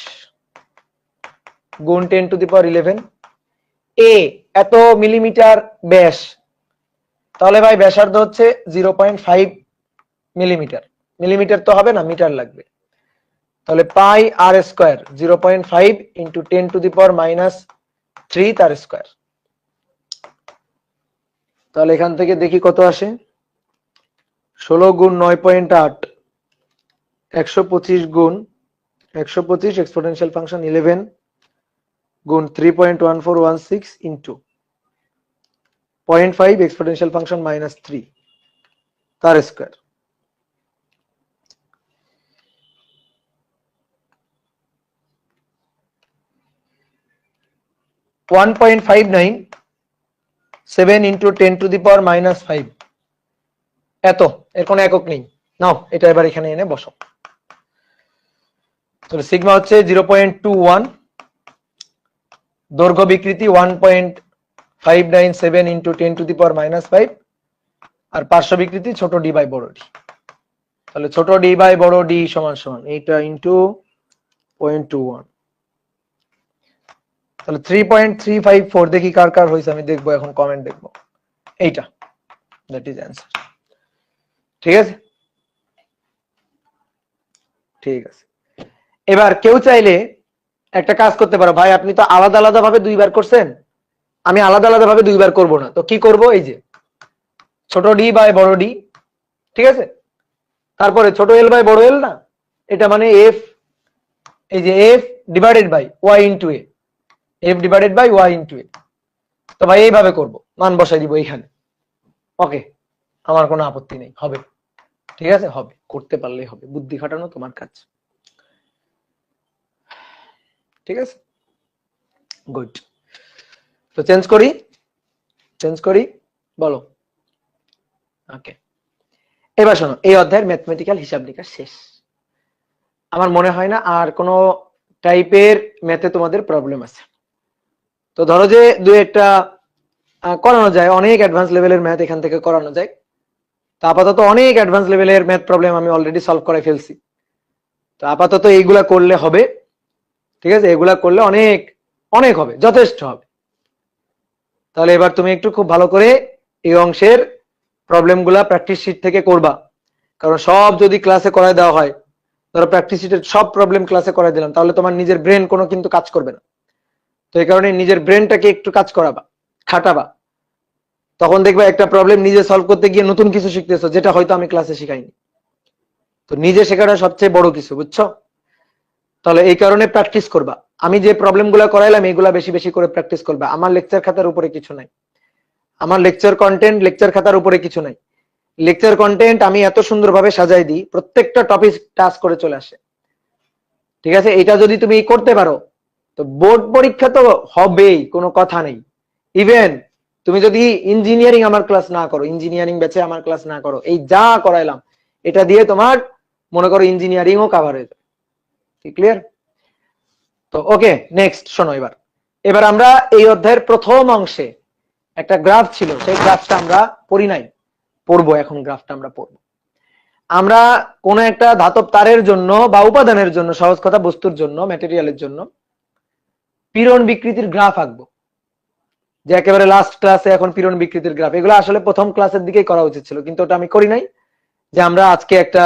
গুণ 10 টু দি পাওয়ার 11। এ এত মিলিমিটার ব্যাস, তাহলে ভাই ব্যাসার্ধ হচ্ছে 0.5 মিলিমিটার। মিলিমিটার তো হবে না, মিটার লাগবে। তাহলে পাই আর স্কয়ার 0.5 ইন্টু 10 টু দি পাওয়ার -3 তার স্কয়ার। তাহলে এখান থেকে দেখি কত আসে। 16 গুণ 9.8, 125 গুণ 125 এক্সপোনেনশিয়াল ফাংশন 11 গুণ 3.1416 ইন্টু 0.5 এক্সপোনেনশিয়াল ফাংশন -3 তার স্কয়ার। (1.597 ইন্টু 10 টু দি পাওয়ার -5) এত। এর কোনো একক নেই। নাও এটা এবার এখানে এনে বসো। তাহলে সিগমা হচ্ছে 0.21, দৈর্ঘ্য বিকৃতি 1.597 ইন্টু 10 টু দি পাওয়ার -5, আর পার্শ্ব বিকৃতি ছোট ডি বাই বড় ডি। তাহলে ছোট ডি বাই বড় ডি সমান সমান এইটা ইন্টু 0.21। তাহলে 3.354 দেখি কার কার হয়েছে, আমি দেখবো এখন, কমেন্ট দেখবো। এইটা দ্যাট ইজ অ্যান্সার। ঠিক আছে, ঠিক আছে। এবার কেউ চাইলে একটা কাজ করতে পারো, ভাই আপনি তো আলাদা আলাদা ভাবে দুইবার করছেন, আমি আলাদা আলাদা ভাবে দুইবার করব না। তো কি করব? এই যে ছোট ডি বাই বড় ডি, ঠিক আছে, তারপরে ছোট এল বাই বড় এল না, এটা মানে এফ, এই যে F divided by Y into A, F divided by Y into A. তো ভাই এইভাবে করব, মান বসাই দিব এইখানে। ওকে, আমার কোনো আপত্তি নেই, হবে। ঠিক আছে, হবে, করতে পারলেই হবে, বুদ্ধি খাটানো তোমার কাজ। ঠিক আছে, গুড। তো চেঞ্জ করি, বলো। ওকে, এবার শোনো, এই অধ্যায়ের ম্যাথমেটিক্যাল হিসাব নিকাশ শেষ। আমার মনে হয় না আর কোনো টাইপের ম্যাথে তোমাদের প্রবলেম আছে। তো ধরো যে দু একটা করানো যায়, অনেক অ্যাডভান্স লেভেলের ম্যাথ এখান থেকে করানো যায়। তো আপাতত অনেক অ্যাডভান্স লেভেলের ম্যাথ প্রবলেম আমি অলরেডি সলভ করে ফেলছি। তো আপাতত এইগুলা করলে হবে। ঠিক আছে, এগুলা করলে অনেক অনেক হবে, যথেষ্ট হবে। তাহলে এবার তুমি একটু খুব ভালো করে এই অংশের প্রবলেমগুলা প্র্যাকটিস শিট থেকে করবা, কারণ সব যদি ক্লাসে করায় দেওয়া হয়, ধরো প্র্যাকটিস শিটের সব প্রবলেম ক্লাসে করাই দিলাম, তাহলে তোমার নিজের ব্রেন কোনো কিন্তু কাজ করবে না। তো এই কারণে নিজের ব্রেনটাকে একটু কাজ করাবা, খাটাবা। তখন দেখবে একটা প্রবলেম নিজে সলভ করতে গিয়ে নতুন কিছু শিখতেছো, যেটা হয়তো আমি ক্লাসে শিখাইনি। তো নিজে শেখাটা সবচেয়ে বড় কিছু, বুঝছো? তাহলে এই কারণে প্র্যাকটিস করবা। আমি যে প্রবলেমগুলো করাইলাম এগুলা বেশি বেশি করে প্র্যাকটিস করবা। আমার লেকচার খাতার উপরে কিছু নাই, আমার লেকচার কন্টেন্ট লেকচার খাতার উপরে কিছু নাই। লেকচার কন্টেন্ট আমি এত সুন্দরভাবে সাজাই দিই, প্রত্যেকটা টপিক টাচ করে চলে আসে। ঠিক আছে, এটা যদি তুমি করতে পারো তো বোর্ড পরীক্ষা তো হবেই, কোনো কথা নেই। ইভেন তুমি যদি ইঞ্জিনিয়ারিং আমার ক্লাস না করো, ইঞ্জিনিয়ারিং ব্যাচে আমার ক্লাস না করো, এই যা করাইলাম এটা দিয়ে তোমার মনে করো ইঞ্জিনিয়ারিংও কভার হয়ে যাবে। ক্লিয়ার? তো ওকে, নেক্সট শোনো। এবার আমরা এই অধ্যায়ের প্রথম অংশে একটা গ্রাফ ছিল, সেই গ্রাফটা আমরা পড়ি নাই, পড়বো এখন। গ্রাফটা আমরা পড়বো। আমরা কোন একটা ধাতব তারের জন্য বা উপাদানের জন্য, সহজ কথা বস্তুর জন্য, ম্যাটেরিয়ালের জন্য পীড়ন বিকৃতির গ্রাফ আঁকবো। যে একেবারে লাস্ট ক্লাসে এখন পীড়ন বিকৃতির গ্রাফ, এগুলো আসলে প্রথম ক্লাসের দিকেই করা উচিত ছিল, কিন্তু ওটা আমি করি নাই। যে আমরা আজকে একটা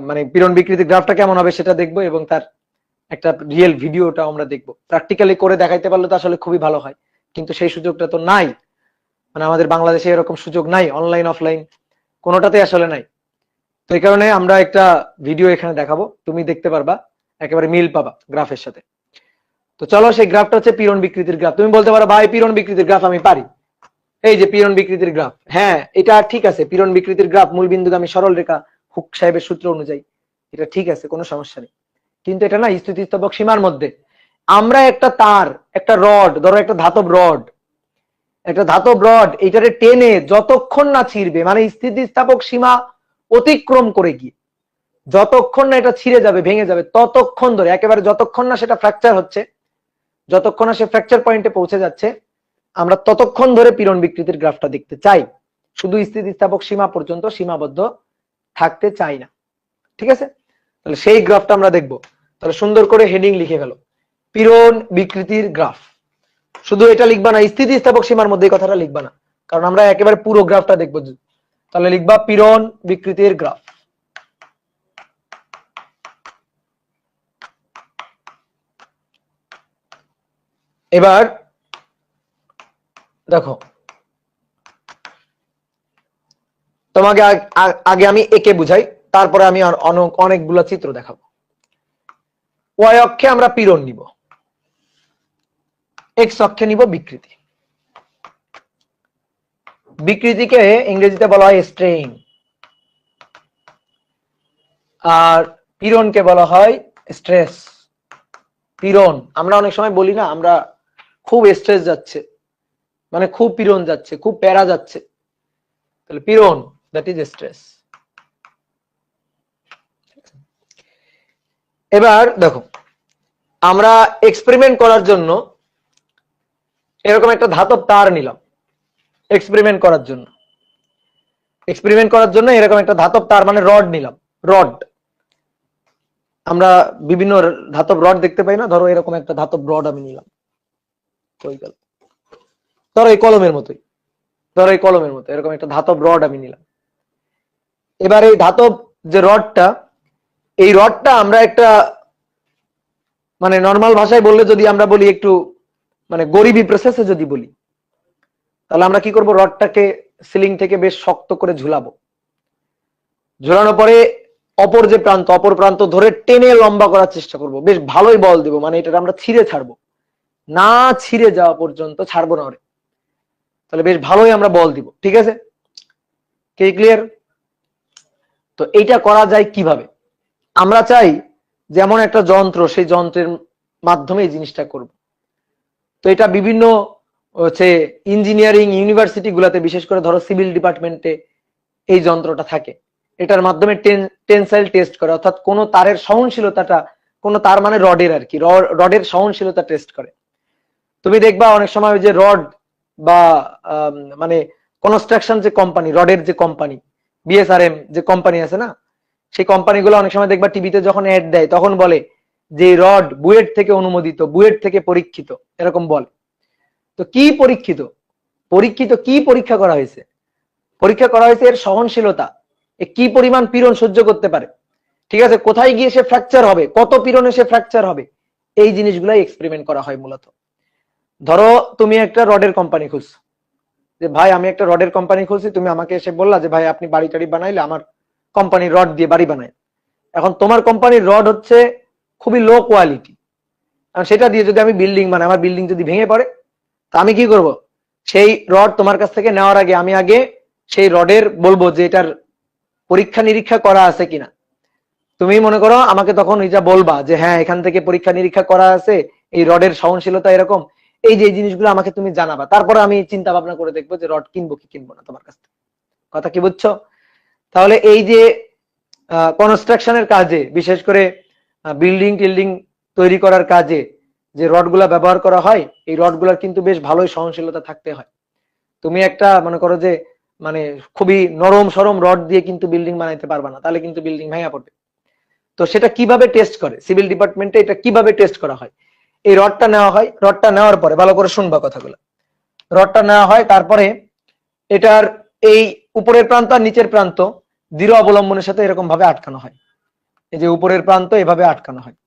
মানে পীড়ন বিকৃতির গ্রাফটা কেমন হবে সেটা দেখবো, এবং তার একটা রিয়েল ভিডিওটা আমরা দেখবো। প্র্যাকটিক্যালি করে দেখাইতে পারলে তো আসলে খুবই ভালো হয়, কিন্তু সেই সুযোগটা তো নাই। মানে আমাদের বাংলাদেশে এরকম সুযোগ নাই, অনলাইন অফলাইন কোনোটাতে আসলে নাই। তো এই কারণে আমরা একটা ভিডিও এখানে দেখাবো, তুমি দেখতে পারবা, একেবারে মিল পাবা গ্রাফের সাথে। তো চলো, সেই গ্রাফটা হচ্ছে পীড়ন বিকৃতির গ্রাফ। তুমি বলতে পারো ভাই পীড়ন বিকৃতির গ্রাফ আমি পারি, এই যে পীড়ন বিকৃতির গ্রাফ। হ্যাঁ, এটা ঠিক আছে, পীড়ন বিকৃতির গ্রাফ মূল বিন্দুগামী সরল রেখা হুক সাহেবের সূত্র অনুযায়ী, এটা ঠিক আছে, কোনো সমস্যা নেই। কিন্তু এটা না স্থিতিস্থাপক সীমার মধ্যে। আমরা একটা তার, একটা রড, ধরো একটা ধাতব রড, একটা ধাতব রড, এটারে টেনে যতক্ষণ না ছিঁড়বে, মানে স্থিতিস্থাপক সীমা অতিক্রম করে গিয়ে যতক্ষণ না এটা ছিঁড়ে যাবে, ভেঙে যাবে, ততক্ষণ ধরে, একেবারে যতক্ষণ না সেটা ফ্র্যাকচার হচ্ছে, যতক্ষণ না সে ফ্র্যাকচার পয়েন্টে পৌঁছে যাচ্ছে, আমরা ততক্ষণ ধরে পীড়ন বিকৃতির গ্রাফটা দেখতে চাই। শুধু স্থিতিস্থাপক সীমা পর্যন্ত সীমাবদ্ধ থাকতে চাই না। ঠিক আছে, তাহলে সেই গ্রাফটা আমরা দেখব। তাহলে সুন্দর করে হেডিং লিখে গেল, পীড়ন বিকৃতির গ্রাফ। শুধু এটা লিখবা না, স্থিতিস্থাপক সীমার মধ্যে কথাটা লিখবা না, কারণ আমরা একেবারে পুরো গ্রাফটা দেখবো। তাহলে লিখবা পীড়ন বিকৃতির গ্রাফ। এবার দেখো, তোমাকে আগে আমি একে বুঝাই, তারপরে আমি অনেকগুলো চিত্র দেখাবো। ওয়াই অক্ষে আমরা পীড়ন নিব, এক্স অক্ষে নিব বিকৃতি। বিকৃতিকে ইংরেজিতে বলা হয় স্ট্রেইন, আর পীড়নকে বলা হয় স্ট্রেস। পীড়ন, আমরা অনেক সময় বলি না, আমরা খুব স্ট্রেস যাচ্ছে, মানে খুব পীড়ন যাচ্ছে, খুব প্যারা যাচ্ছে, তাহলে পীড়ন, দ্যাট ইজ স্ট্রেস। এবার দেখো, আমরা এক্সপেরিমেন্ট করার জন্য এরকম একটা ধাতব তার নিলাম, এক্সপেরিমেন্ট করার জন্য, এরকম একটা ধাতব তার মানে রড নিলাম, রড। আমরা বিভিন্ন ধাতব রড দেখতে পাই না, ধরো এরকম একটা ধাতব রড আমি নিলাম, ধরো এই কলমের মতোই, এরকম একটা ধাতব রড আমি নিলাম। এবার এই ধাতব যে রডটা, এই রডটা আমরা একটা, মানে নর্মাল ভাষায় বললে যদি আমরা বলি একটু, মানে গরিবি প্রসেসে যদি বলি, তাহলে আমরা কি করব, রডটাকে সিলিং থেকে বেশ শক্ত করে ঝুলাবো। ঝুলানোর পরে অপর প্রান্ত ধরে টেনে লম্বা করার চেষ্টা করব, বেশ ভালোই বল দেবো, মানে এটা আমরা ছিঁড়ে ছাড়বো না, ছিঁড়ে যাওয়া পর্যন্ত ছাড়বো না ওরে, তাহলে বেশ ভালোই আমরা বল দিব। ঠিক আছে, কে ক্লিয়ার? তো এইটা করা যায় কিভাবে? আমরা চাই যেমন একটা যন্ত্র, সেই যন্ত্রের মাধ্যমে এই জিনিসটা করব। তো এটা বিভিন্ন হচ্ছে ইঞ্জিনিয়ারিং ইউনিভার্সিটি গুলাতে, বিশেষ করে ধরো সিভিল ডিপার্টমেন্টে এই যন্ত্রটা থাকে। এটার মাধ্যমে টেনসাইল টেস্ট করে, অর্থাৎ কোন তারের সহনশীলতাটা, কোন তার মানে রডের আর কি, রডের সহনশীলতা টেস্ট করে। তুমি দেখবা অনেক সময় ওই যে রড বা মানে কনস্ট্রাকশন যে কোম্পানি, রডের যে কোম্পানি, বিএসআরএম যে কোম্পানি আছে না, সেই কোম্পানিগুলো অনেক সময় দেখবা টিভিতে যখন অ্যাড দেয় তখন বলে যে রড বুয়েট থেকে অনুমোদিত, বুয়েট থেকে পরীক্ষিত, এরকম বলে। তো কি পরীক্ষিত? কি পরীক্ষা করা হয়েছে? পরীক্ষা করা হয়েছে এর সহনশীলতা, এ কি পরিমাণ পীড়ন সহ্য করতে পারে। ঠিক আছে, কোথায় গিয়ে সে ফ্র্যাকচার হবে, কত পীড়নে সে ফ্র্যাকচার হবে, এই জিনিসগুলাই এক্সপেরিমেন্ট করা হয় মূলত। ধরো তুমি একটা রডের কোম্পানি খুলছো, যে ভাই আমি একটা রডের কোম্পানি খুলছি, তুমি আমাকে এসে বললা যে ভাই আপনি বাড়ি টাড়ি বানাইলে আমার কোম্পানির রড দিয়ে বাড়ি বানায়। এখন তোমার কোম্পানির রড হচ্ছে খুবই লো কোয়ালিটি, সেটা দিয়ে যদি আমি বিল্ডিং বানাই, আমার বিল্ডিং যদি ভেঙে পড়ে, তা আমি কি করব? সেই রড তোমার কাছ থেকে নেওয়ার আগে আমি আগে সেই রডের বলবো যে এটার পরীক্ষা নিরীক্ষা করা আছে কিনা। তুমি মনে করো আমাকে তখন এটা বলবা যে হ্যাঁ এখান থেকে পরীক্ষা নিরীক্ষা করা আছে, এই রডের সহনশীলতা এরকম, এই যে জিনিসগুলো আমাকে তুমি জানাবা, তারপরে আমি চিন্তা ভাবনা করে দেখবো যে রড কিনবো কি কিনবো না তোমার কাছ থেকে। কথা কি বুঝছো? তাহলে এই যে কনস্ট্রাকশনের কাজে, বিশেষ করে বিল্ডিং টিল্ডিং তৈরি করার কাজে যে রডগুলা ব্যবহার করা হয়, এই রডগুলার কিন্তু বেশ ভালোই সহনশীলতা থাকতে হয়। তুমি একটা মনে করো যে মানে খুবই নরম সরম রড দিয়ে কিন্তু বিল্ডিং বানাইতে পারবা না, তাহলে কিন্তু বিল্ডিং ভেঙে পড়বে। তো সেটা কিভাবে টেস্ট করে সিভিল ডিপার্টমেন্টে, এটা কিভাবে টেস্ট করা হয়? এই রডটা নেওয়া হয়, রডটা নেওয়ার পরে ভালো করে শুনবা কথাগুলো। রডটা নেওয়া হয়, তারপরে এটার এই উপরের প্রান্ত আর নিচের প্রান্ত দৃঢ় অবলম্বনের সাথে এরকম ভাবে আটকানো হয়। এই যে উপরের প্রান্ত এভাবে আটকানো হয়।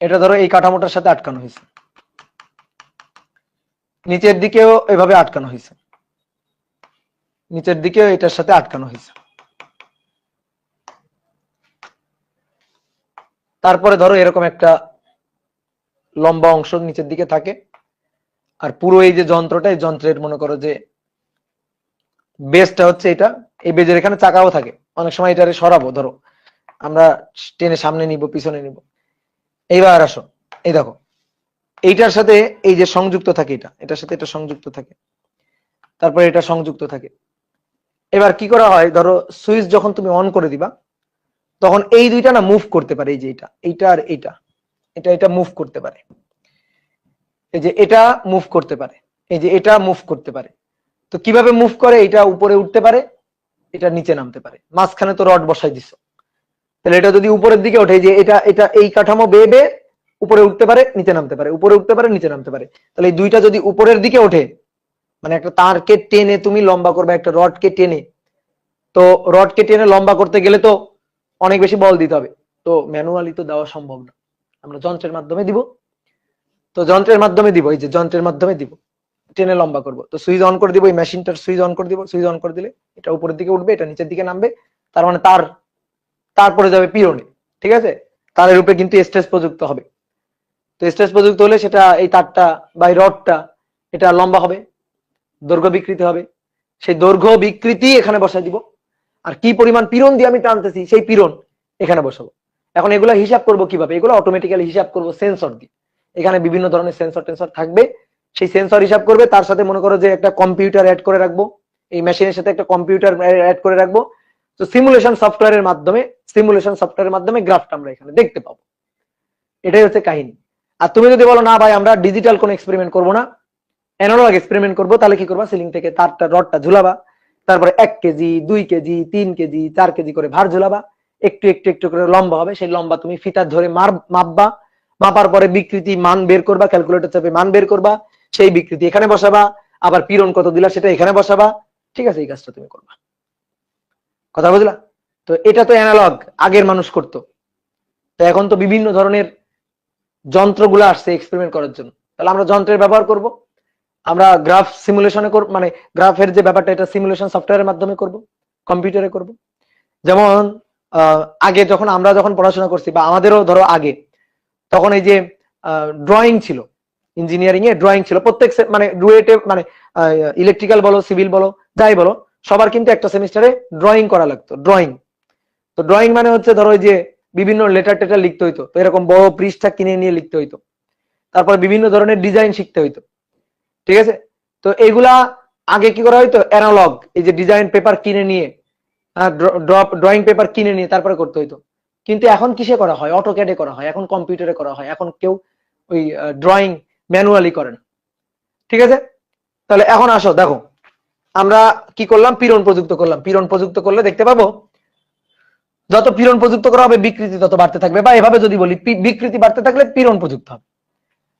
এটা ধরো এই কাঠামোটার সাথে আটকানো হয়েছে, নিচের দিকেও এভাবে আটকানো হয়েছে, নিচের দিকেও এটার সাথে আটকানো হয়েছে। তারপরে ধরো এরকম একটা লম্বা অংশ নিচের দিকে থাকে, আর পুরো এই যে যন্ত্রটা, এই যন্ত্রের মনে করো যে বেসটা হচ্ছে এটা, এই বেজের এখানে চাকাও থাকে, অনেক সময় এটারে সরাবো, ধরো আমরা টেনে সামনে নিব পিছনে নিব। এইবার আসো, এই দেখো এইটার সাথে এই যে সংযুক্ত থাকে, এটার সাথে এটা সংযুক্ত থাকে, তারপরে এটা সংযুক্ত থাকে। এবার কি করা হয়, ধরো সুইচ যখন তুমি অন করে দিবা, তখন এই দুইটা না মুভ করতে পারে, এই যে এইটা আর এটা মুভ করতে পারে, এই যে এটা মুভ করতে পারে, এই যে এটা মুভ করতে পারে। তো কিভাবে মুভ করে, এটা উপরে উঠতে পারে, এটা নিচে নামতে পারে, মাঝখানে তো রড বসাই দিছো, তাহলে এটা যদি উপরের দিকে ওঠে, যে এটা এই কাঠামো বেয়ে বেয়ে উপরে উঠতে পারে, নিচে নামতে পারে, উপরে উঠতে পারে, নিচে নামতে পারে। তাহলে এই দুইটা যদি উপরের দিকে ওঠে, মানে একটা তারকে টেনে তুমি লম্বা করবে, একটা রডকে টেনে, তো রডকে টেনে লম্বা করতে গেলে তো অনেক বেশি বল দিতে হবে, তো ম্যানুয়ালি তো দেওয়া সম্ভব না, আমরা যন্ত্রের মাধ্যমে দিব। তো যন্ত্রের মাধ্যমে দিব, এই যে যন্ত্রের মাধ্যমে দিব, টেনে লম্বা করব। তো সুইচ অন করে দিব, এই মেশিনটার সুইচ অন করে দিব, সুইচ অন করে দিলে এটা উপরের দিকে উঠবে, এটা নিচের দিকে নামবে, তার মানে তারপরে যাবে পিরনে, ঠিক আছে। তারের উপরে কিন্তু স্ট্রেস প্রযুক্ত হবে, তো স্ট্রেস প্রযুক্ত হলে সেটা এই তারটা বা এই রডটা এটা লম্বা হবে, দৈর্ঘ্য বিকৃতি হবে, সেই দৈর্ঘ্য বিকৃতি এখানে বসাই দিব, আর কি পরিমাণ পীড়ন দিয়ে আমি টানতেছি সেই পীড়ন এখানে বসাবো। এখন এগুলো হিসাব করব কিভাবে, এগুলো অটোমেটিক্যালি হিসাব করব সেন্সর দিয়ে, এখানে বিভিন্ন ধরনের সেন্সর থাকবে, সেই সেন্সর হিসাব করবে, তার সাথে মনে করো যে একটা কম্পিউটার অ্যাড করে রাখবো, এই মেশিনের সাথে একটা কম্পিউটার অ্যাড করে রাখবো। তো সিমুলেশন সফটওয়্যারের মাধ্যমে গ্রাফটা আমরা এখানে দেখতে পাবো, এটাই হচ্ছে কাহিনী। আর তুমি যদি বলো না ভাই আমরা ডিজিটাল কোনো এক্সপেরিমেন্ট করবো না, অ্যানালগ এক্সপেরিমেন্ট করবো, তাহলে কি করবা, সিলিং থেকে রডটা ঝুলাবা, তারপরে 1 কেজি 2 কেজি 3 কেজি 4 কেজি করে ভার ঝুলাবা, একটু একটু একটু করে লম্বা হবে, সেই লম্বা তুমি ফিতা ধরে মাপবা, মাপার পরে বিকৃতি মান বের করবা, ক্যালকুলেটর চাপে মান বের করবা, সেই বিকৃতি এখানে বসাবা, আবার পীড়ন কত দিলা সেটা এখানে বসাবা, ঠিক আছে, এই কাজটা তুমি করবা। কথা বুঝলা? তো এটা তো অ্যানালগ, আগের মানুষ করতো, তো এখন তো বিভিন্ন ধরনের যন্ত্রগুলো আসছে এক্সপেরিমেন্ট করার জন্য, তাহলে আমরা যন্ত্রের ব্যবহার করব, আমরা গ্রাফ সিমুলেশনে করব, মানে গ্রাফের যে ব্যাপারটা এটা সিমুলেশন সফটওয়্যারের মাধ্যমে করব, কম্পিউটারে করব। যেমন আগে যখন পড়াশোনা করছি, বা আমাদেরও ধরো আগে, তখন এই যে ড্রয়িং ছিল, ইঞ্জিনিয়ারিং এ ড্রয়িং ছিল, প্রত্যেক মানে ডুয়েটে, মানে ইলেকট্রিক্যাল বলো সিভিল বলো যাই বলো, সবার কিন্তু একটা সেমিস্টারে ড্রয়িং করা লাগতো, ড্রয়িং। তো ড্রয়িং মানে হচ্ছে ধরো ওই যে বিভিন্ন লেটার টেটার লিখতে হইতো, তো এরকম বড় পৃষ্ঠা কিনে নিয়ে লিখতে হইতো, তারপর বিভিন্ন ধরনের ডিজাইন শিখতে হইতো, ঠিক আছে। তো এগুলা আগে কি করা হইতো, অ্যানালগ, এই যে ডিজাইন পেপার কিনে নিয়ে, ড্রয়িং পেপার কিনে নিয়ে তারপরে করতে হইতো। কিন্তু এখন কিসে করা হয়, অটোক্যাডে করা হয়, এখন কম্পিউটারে করা হয়, এখন কেউ ওই ড্রয়িং ম্যানুয়ালি করে না, ঠিক আছে। তাহলে এখন আসো দেখো, আমরা কি করলাম, পীড়ন প্রযুক্ত করলাম, পীড়ন প্রযুক্ত করলে দেখতে পাবো যত পীড়ন প্রযুক্ত করা হবে বিকৃতি তত বাড়তে থাকবে, বা এভাবে যদি বলি বিকৃতি বাড়তে থাকলে পীড়ন প্রযুক্ত হবে।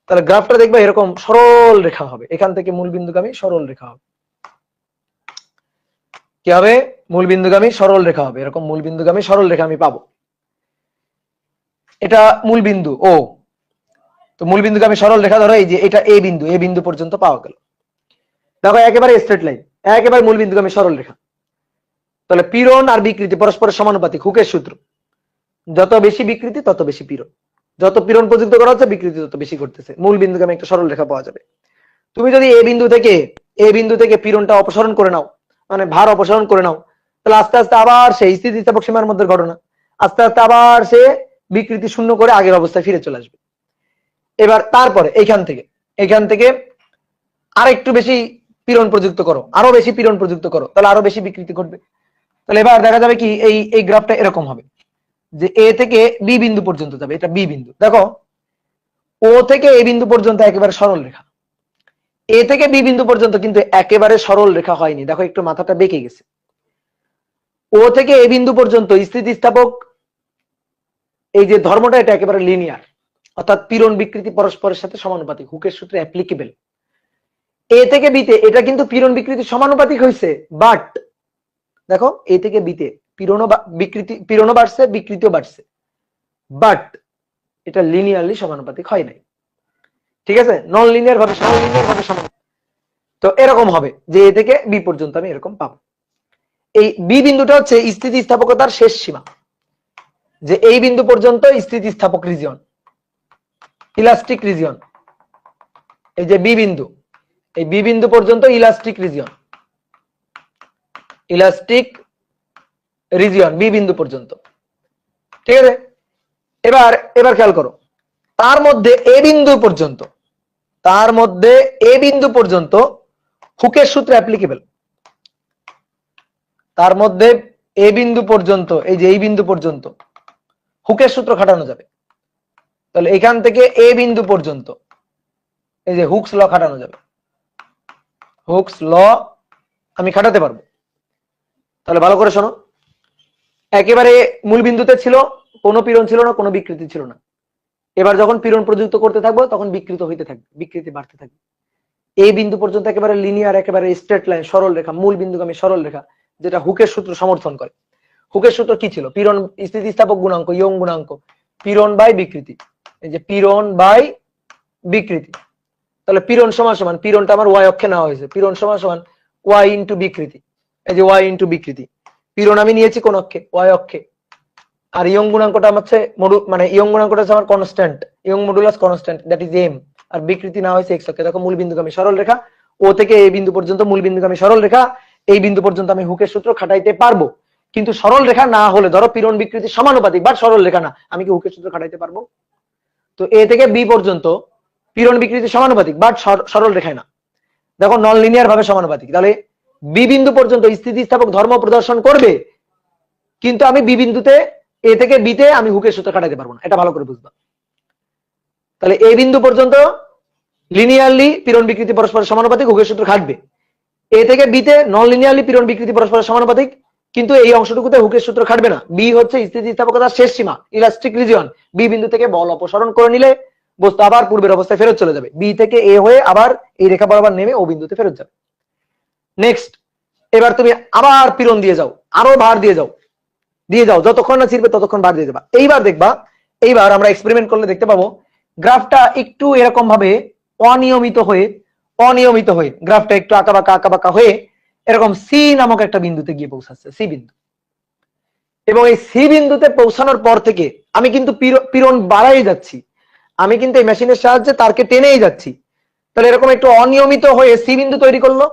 তাহলে গ্রাফটা দেখবে এরকম সরল রেখা হবে, এখান থেকে মূলবিন্দুগামী সরল রেখা হবে, কি হবে, মূলবিন্দুগামী সরল রেখা হবে, এরকম মূলবিন্দুগামী সরল রেখা আমি পাবো, এটা মূলবিন্দু ও, তো মূলবিন্দুগামী সরল রেখা ধরো এই যে এটা এ বিন্দু পর্যন্ত পাওয়া গেল, দেখো একেবারে স্ট্রেট লাইন, একেবারে মূলবিন্দুগামী সরল রেখা। তাহলে পীড়ন আর বিকৃতি পরস্পরের সমানুপাতিক, হুকের সূত্র, যত বেশি বিকৃতি তত বেশি পীড়ন, যত পীড়ন প্রযুক্ত করা হচ্ছে বিকৃতি তত বেশি ঘটতেছে, মূলবিন্দুগামী একটা সরল রেখা পাওয়া যাবে। তুমি যদি এ বিন্দু থেকে পীড়নটা অপসারণ করে নাও, মানে ভার অপসারণ করে নাও, তাহলে আস্তে আস্তে আবার সেই স্থিতিস্থাপক সীমার মধ্যে ঘটনা, আস্তে আস্তে আবার সে বিকৃতি শূন্য করে আগের অবস্থায় ফিরে চলে আসবে। এবার তারপরে এইখান থেকে আরেকটু বেশি পীড়ন প্রযুক্ত করো, আরো বেশি পীড়ন প্রযুক্ত করো, তাহলে আরো বেশি বিকৃতি ঘটবে। তাহলে এবার দেখা যাবে কি এই গ্রাফটা এরকম হবে, যে এ থেকে বি বিন্দু পর্যন্ত যাবে, এটা বি বিন্দু, দেখো ও থেকে এ বিন্দু পর্যন্ত একেবারে সরল রেখা, এ থেকে বি বিন্দু পর্যন্ত কিন্তু একেবারে সরল রেখা হয়নি, দেখো একটু মাথাটা বেঁকে গেছে। ও থেকে এ বিন্দু পর্যন্ত স্থিতিস্থাপক এই যে ধর্মটা এটা একেবারে লিনিয়ার, অর্থাৎ পীড়ন বিকৃতি পরস্পরের সাথে সমানুপাতিক, হুকের সূত্রে অ্যাপ্লিকেবল। এ থেকে বিতে এটা কিন্তু পীড়ন বিকৃতি সমানুপাতিক হয়েছে, বাট দেখো এ থেকে বিতে পীড়নও বাড়ছে বিকৃতিও বাড়ছে, বাট এটা লিনিয়ারলি সমানুপাতিক হয় নাই, ঠিক আছে, নন লিনিয়ার ভাবে সমানুপাতিক। তো এরকম হবে যে এ থেকে বি পর্যন্ত আমি এরকম পাবো। এই বি বিন্দুটা হচ্ছে স্থিতিস্থাপকতার শেষ সীমা, যে এই বিন্দু পর্যন্ত স্থিতিস্থাপক রিজিয়ন, ইলাস্টিক রিজিয়ন। এই যে বি বিন্দু, এই বি বিন্দু পর্যন্ত elastic region, elastic region B বিন্দু পর্যন্ত, ঠিক আছে। এবার এবার খেয়াল করো, তার মধ্যে এ বিন্দু পর্যন্ত, তার মধ্যে এ বিন্দু পর্যন্ত হুকের সূত্র অ্যাপ্লিকেবল। তার মধ্যে এ বিন্দু পর্যন্ত, এই যে এই বিন্দু পর্যন্ত হুকের সূত্র খাটানো যাবে। তাহলে এখান থেকে এ বিন্দু পর্যন্ত এই যে হুকস ল খাটানো যাবে, হুকস ল আমি খাটাতে পারবো। তাহলে ভালো করে শোনো, একেবারে মূল বিন্দুতে ছিল, কোনো পীড়ন ছিল না, কোনো বিকৃতি ছিল না। এবার যখন পীড়ন প্রযুক্ত করতে থাকবো তখন বিকৃত হইতে থাকবে, বিকৃতি বাড়তে থাকবে। এই বিন্দু পর্যন্ত একেবারে লিনিয়ার, একেবারে স্ট্রেট লাইন, সরল রেখা, মূল বিন্দুগামী সরল রেখা, যেটা হুকের সূত্র সমর্থন করে। হুকের সূত্র কি ছিল? পীড়ন স্থিতিস্থাপক গুণাঙ্ক, ইয়ং গুণাঙ্ক, পীড়ন বাই বিকৃতি। এই যে পীড়ন বাই বিকৃতি, তাহলে পীড়ন সমান সমান, পীড়নটা আমার ওয়াই অক্ষে নেওয়া হয়েছে, পীড়ন সমান সমান ওয়াই ইন্টু বিকৃতি। এই যে ওয়াই ইন্টু বিকৃতি, পীড়ন আমি নিয়েছি কোন অক্ষে? ওয়াই অক্ষে। আর ইয়ং গুণাঙ্কটা আমার হচ্ছে মানে ইয়ং গুণাঙ্কটা হচ্ছে আমার constant, Young modulus constant, that is M. আর বিকৃতি না হয়েছে এক্স অক্ষে। দেখো মূল বিন্দুগামী সরল রেখা, ও থেকে এই বিন্দু পর্যন্ত মূল বিন্দুগামী সরল রেখা, এই বিন্দু পর্যন্ত আমি হুকের সূত্র খাটাইতে পারবো। কিন্তু সরল রেখা না হলে, ধরো পীড়ন বিকৃতি সমানুপাতিক বাট সরল রেখা না, আমি কি হুকের সূত্র খাটাইতে পারবো? তো এ থেকে বি পর্যন্ত পীড়ন বিকৃতি সমানুপাতিক বাট সরল রেখায় না। দেখো নন লিনিয়ার ভাবে সমানুপাতিক। তাহলে বি বিন্দু পর্যন্ত স্থিতিস্থাপক ধর্ম প্রদর্শন করবে, কিন্তু আমি বি বিন্দুতে, এ থেকে বিতে আমি হুকের সূত্র খাটাইতে পারবো না, এটা ভালো করে বুঝবা। তাহলে এই বিন্দু পর্যন্ত লিনিয়ারলি পীড়ন বিকৃতি পরস্পরের সমানুপাতিক, হুকের সূত্র খাটবে। এ থেকে বিতে নন লিনিয়ারলি পীড়ন বিকৃতি পরস্পরের সমানুপাতিক, কিন্তু এই অংশটুকুতে হুকের সূত্র খাটবে না। বি হচ্ছে স্থিতিস্থাপকতার শেষ সীমা, ইলাস্টিক রিজিয়ন। বি বিন্দু থেকে বল অপসারণ করে নিলে বস্তু আবার পূর্বের অবস্থায় ফেরত চলে যাবে, বি থেকে এ হয়ে আবার এই রেখা বরাবর নেমে ও বিন্দুতে ফেরত যাবে। নেক্সট, এবার তুমি আবার পীড়ন দিয়ে যাও, আরো ভার দিয়ে যাও, যতক্ষণ না ছিড়বে ততক্ষণ ভার দিয়ে যাবা। এইবার দেখবা, এইবার আমরা এক্সপেরিমেন্ট করলে দেখতে পাবো গ্রাফটা একটু এরকম ভাবে অনিয়মিত হয়ে গ্রাফটা একটু আঁকাবাঁকা হয়ে এরকম সি নামক একটা বিন্দুতে গিয়ে পৌঁছাচ্ছে, সি বিন্দু। এবং এই সি বিন্দুতে পৌঁছানোর পর থেকে আমি কিন্তু পীড়ন বাড়াই যাচ্ছি, আমি কিন্তু এই মেশিনের সাহায্যে তারকে টেনেই যাচ্ছি। তাহলে এরকম একটু অনিয়মিত হয়ে সি বিন্দু তৈরি করলো,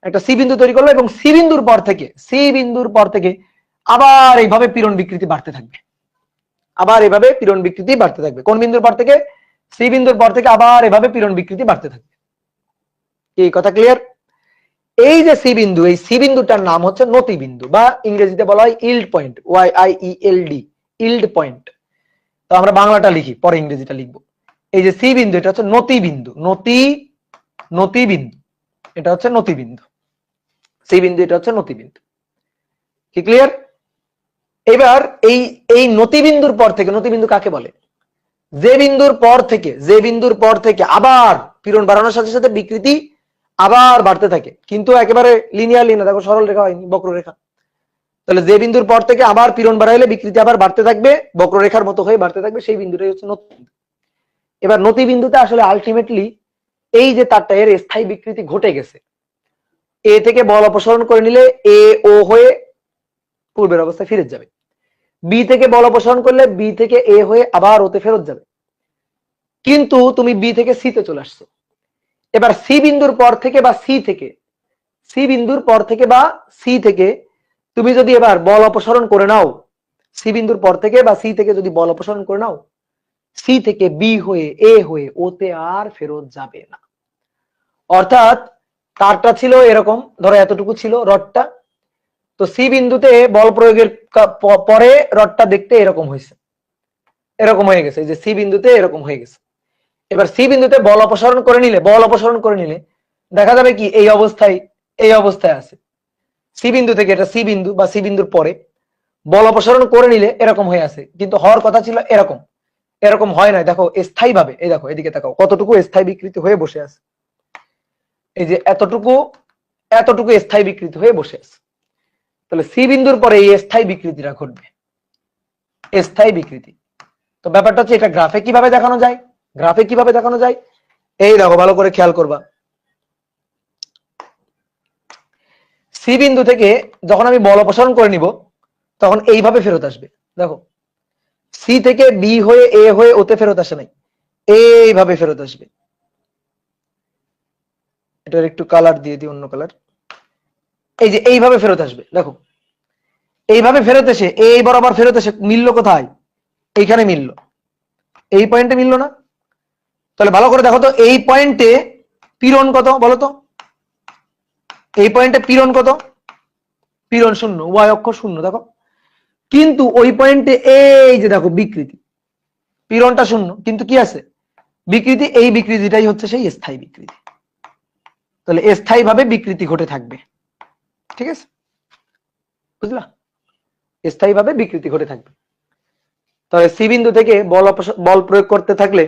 একটা সি বিন্দু তৈরি করলো, এবং সি বিন্দুর পর থেকে আবার এইভাবে পীড়ন বিকৃতি বাড়তে থাকবে, আবার এভাবে পীড়ন বিকৃতি বাড়তে থাকবে। কোন বিন্দুর পর থেকে? সি বিন্দুর পর থেকে আবার এভাবে পীড়ন বিকৃতি বাড়তে থাকবে। এই কথা ক্লিয়ার? এই যে সি বিন্দু, এই সি বিন্দুটার নাম হচ্ছে নতি বিন্দু, বা ইংরেজিতে বলা হয় yield point, YIELD, yield point. তো আমরা বাংলাটা লিখি, পরে ইংরেজিটা লিখবো। এই যে সি বিন্দু, এটা হচ্ছে নতি বিন্দু, নতি বিন্দু, এটা হচ্ছে নতি বিন্দু। সি বিন্দু, এটা হচ্ছে নতি বিন্দু। কি ক্লিয়ার? এবার এই নতি বিন্দুর পর থেকে, নতি বিন্দু কাকে বলে? যে বিন্দুর পর থেকে আবার পীড়ন বাড়ানোর সাথে সাথে বিকৃতি আবার বাড়তে থাকে, কিন্তু একেবারে লিনিয়ারলি না, দেখো সরল রেখা হয়নি, বক্ররেখা। তাহলে যে বিন্দুর পর থেকে আবার পীড়ন বাড়াইলে বিকৃতি আবার বাড়তে থাকবে, বক্ররেখার মতো হয়ে বাড়তে থাকবে, সেই বিন্দুটাই হচ্ছে নতি বিন্দু। এবার নতি বিন্দুতে আসলে আলটিমেটলি এই যে তারটা, এর স্থায়ী বিকৃতি ঘটে গেছে। এ থেকে বল অপসারণ করে নিলে এ ও হয়ে পূর্বের অবস্থায় ফিরে যাবে, বি থেকে বল অপসারণ করলে বি থেকে এ হয়ে আবার ওতে ফেরত যাবে। কিন্তু তুমি বি থেকে সি তে চলে আসছো। এবার সি বিন্দুর পর থেকে বা সি থেকে তুমি যদি এবার বল অপসারণ করে নাও, সি বিন্দুর পর থেকে বা সি থেকে যদি বল অপসারণ করে নাও, সি থেকে বি হয়ে এ হয়ে ওতে আর ফেরত যাবে না। অর্থাৎ তারটা ছিল এরকম, ধরো এতটুকু ছিল রডটা, তো সি বিন্দুতে বল প্রয়োগের পরে রডটা দেখতে এরকম হয়েছে, এরকম হয়ে গেছে, যে সি বিন্দুতে এরকম হয়ে গেছে। এবার সি বিন্দুতে বল অপসারণ করে নিলে দেখা যাবে কি এই অবস্থায় আছে। সি বিন্দু থেকে, এটা সি বিন্দু বা সি বিন্দুর পরে বল অপসারণ করে নিলে এরকম হয়ে আছে, কিন্তু হওয়ার কথা ছিল এরকম হয় না। দেখো স্থায়ী ভাবে, এই দেখো এদিকে তাকাও, কতটুকু স্থায়ী বিকৃতি হয়ে বসে আছে। এই যে এতটুকু স্থায়ী বিকৃতি হয়ে বসে আছে। তাহলে সি বিন্দুর পরে এই স্থায়ী বিকৃতিটা ঘটবে, স্থায়ী বিকৃতি। তো ব্যাপারটা হচ্ছে এটা গ্রাফে কিভাবে দেখানো যায়, গ্রাফে কিভাবে দেখানো যায়, এই দেখো ভালো করে খেয়াল করবা। সি বিন্দু থেকে যখন আমি বল অপসারণ করে নিব তখন এইভাবে ফেরত আসবে। দেখো সি থেকে বি হয়ে এ হয়ে ওতে ফেরত আসে নাই, এইভাবে ফেরত আসবে। এটার একটু কালার দিয়ে দিই, অন্য কালার। এই যে এইভাবে ফেরত আসবে, দেখো এইভাবে ফেরত এসে এই বরাবর ফেরত এসে মিললো কোথায়, এইখানে মিললো, এই পয়েন্টে মিললো না? তাহলে ভালো করে দেখো তো এই পয়েন্টে পীড়ন কত বলো তো, এই পয়েন্টে পীড়ন কত, পীড়ন শূন্য, ওয়াই অক্ষ শূন্য। দেখো কিন্তু ওই পয়েন্টে এই যে দেখো বিকৃতি, পীড়নটা শূন্য কিন্তু কি আছে, বিকৃতি। এই বিকৃতিটাই হচ্ছে সেই স্থায়ী বিকৃতি। তাহলে স্থায়ী ভাবে বিকৃতি ঘটে থাকবে, ঠিক আছে, বুঝলা? স্থায়ী ভাবে বিকৃতি ঘটে থাকবে। তাহলে সি বিন্দু থেকে বল প্রয়োগ করতে থাকলে,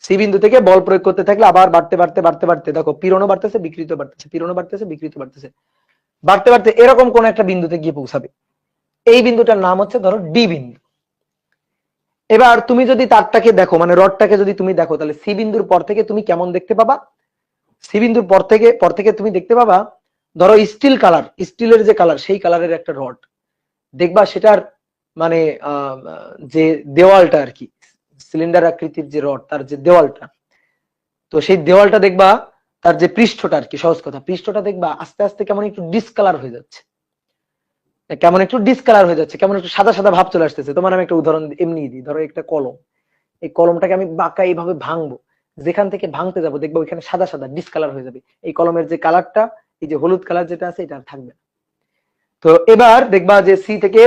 সি বিন্দু থেকে বল প্রয়োগ করতে থাকলে আবার বাড়তে বাড়তে বাড়তে বাড়তে দেখো পীড়নও বাড়তেছে, বিকৃতি বাড়তেছে, পীড়নও বাড়তেছে, বিকৃতি বাড়তেছে, বাড়তে বাড়তে এরকম কোন একটা বিন্দুতে গিয়ে পৌঁছাবে। এই বিন্দুটার নাম হচ্ছে ধরো ডি বিন্দু। এবার তুমি যদি তারটাকে দেখো, মানে রডটাকে যদি তুমি দেখো, তাহলে সি বিন্দুর পর থেকে তুমি কেমন দেখতে পাবা, সি বিন্দুর পর থেকে তুমি দেখতে পাবা ধরো স্টিল কালার, স্টিলের যে কালার সেই কালারের একটা রড দেখবা, সেটার মানে যে দেওয়ালটা আর কি, সিলিন্ডার আকৃতির যে রড, তার যে দেওয়ালটা, তো সেই দেওয়ালটা দেখবা, তার যে পৃষ্ঠটা আর কি, সহজ কথা, পৃষ্ঠটা দেখবা আস্তে আস্তে কেমন একটু ডিসকালার হয়ে যাচ্ছে, কেমন একটু ডিসকালার হয়ে যাচ্ছে, কেমন একটু সাদা সাদা ভাব চলে আসতেছে। তোমার আমি একটা উদাহরণ এমনি দিই, ধরো একটা কলম, এই কলমটাকে আমি বাঁকা এইভাবে ভাঙবো, যেখান থেকে ভাঙতে যাবো দেখবো ওইখানে সাদা সাদা ডিসকালার হয়ে যাবে, এই কলমের যে কালারটা, এই যে হলুদ কালার যেটা আছে এটা আর থাকবে না। তো এবার দেখবা যে সি থেকে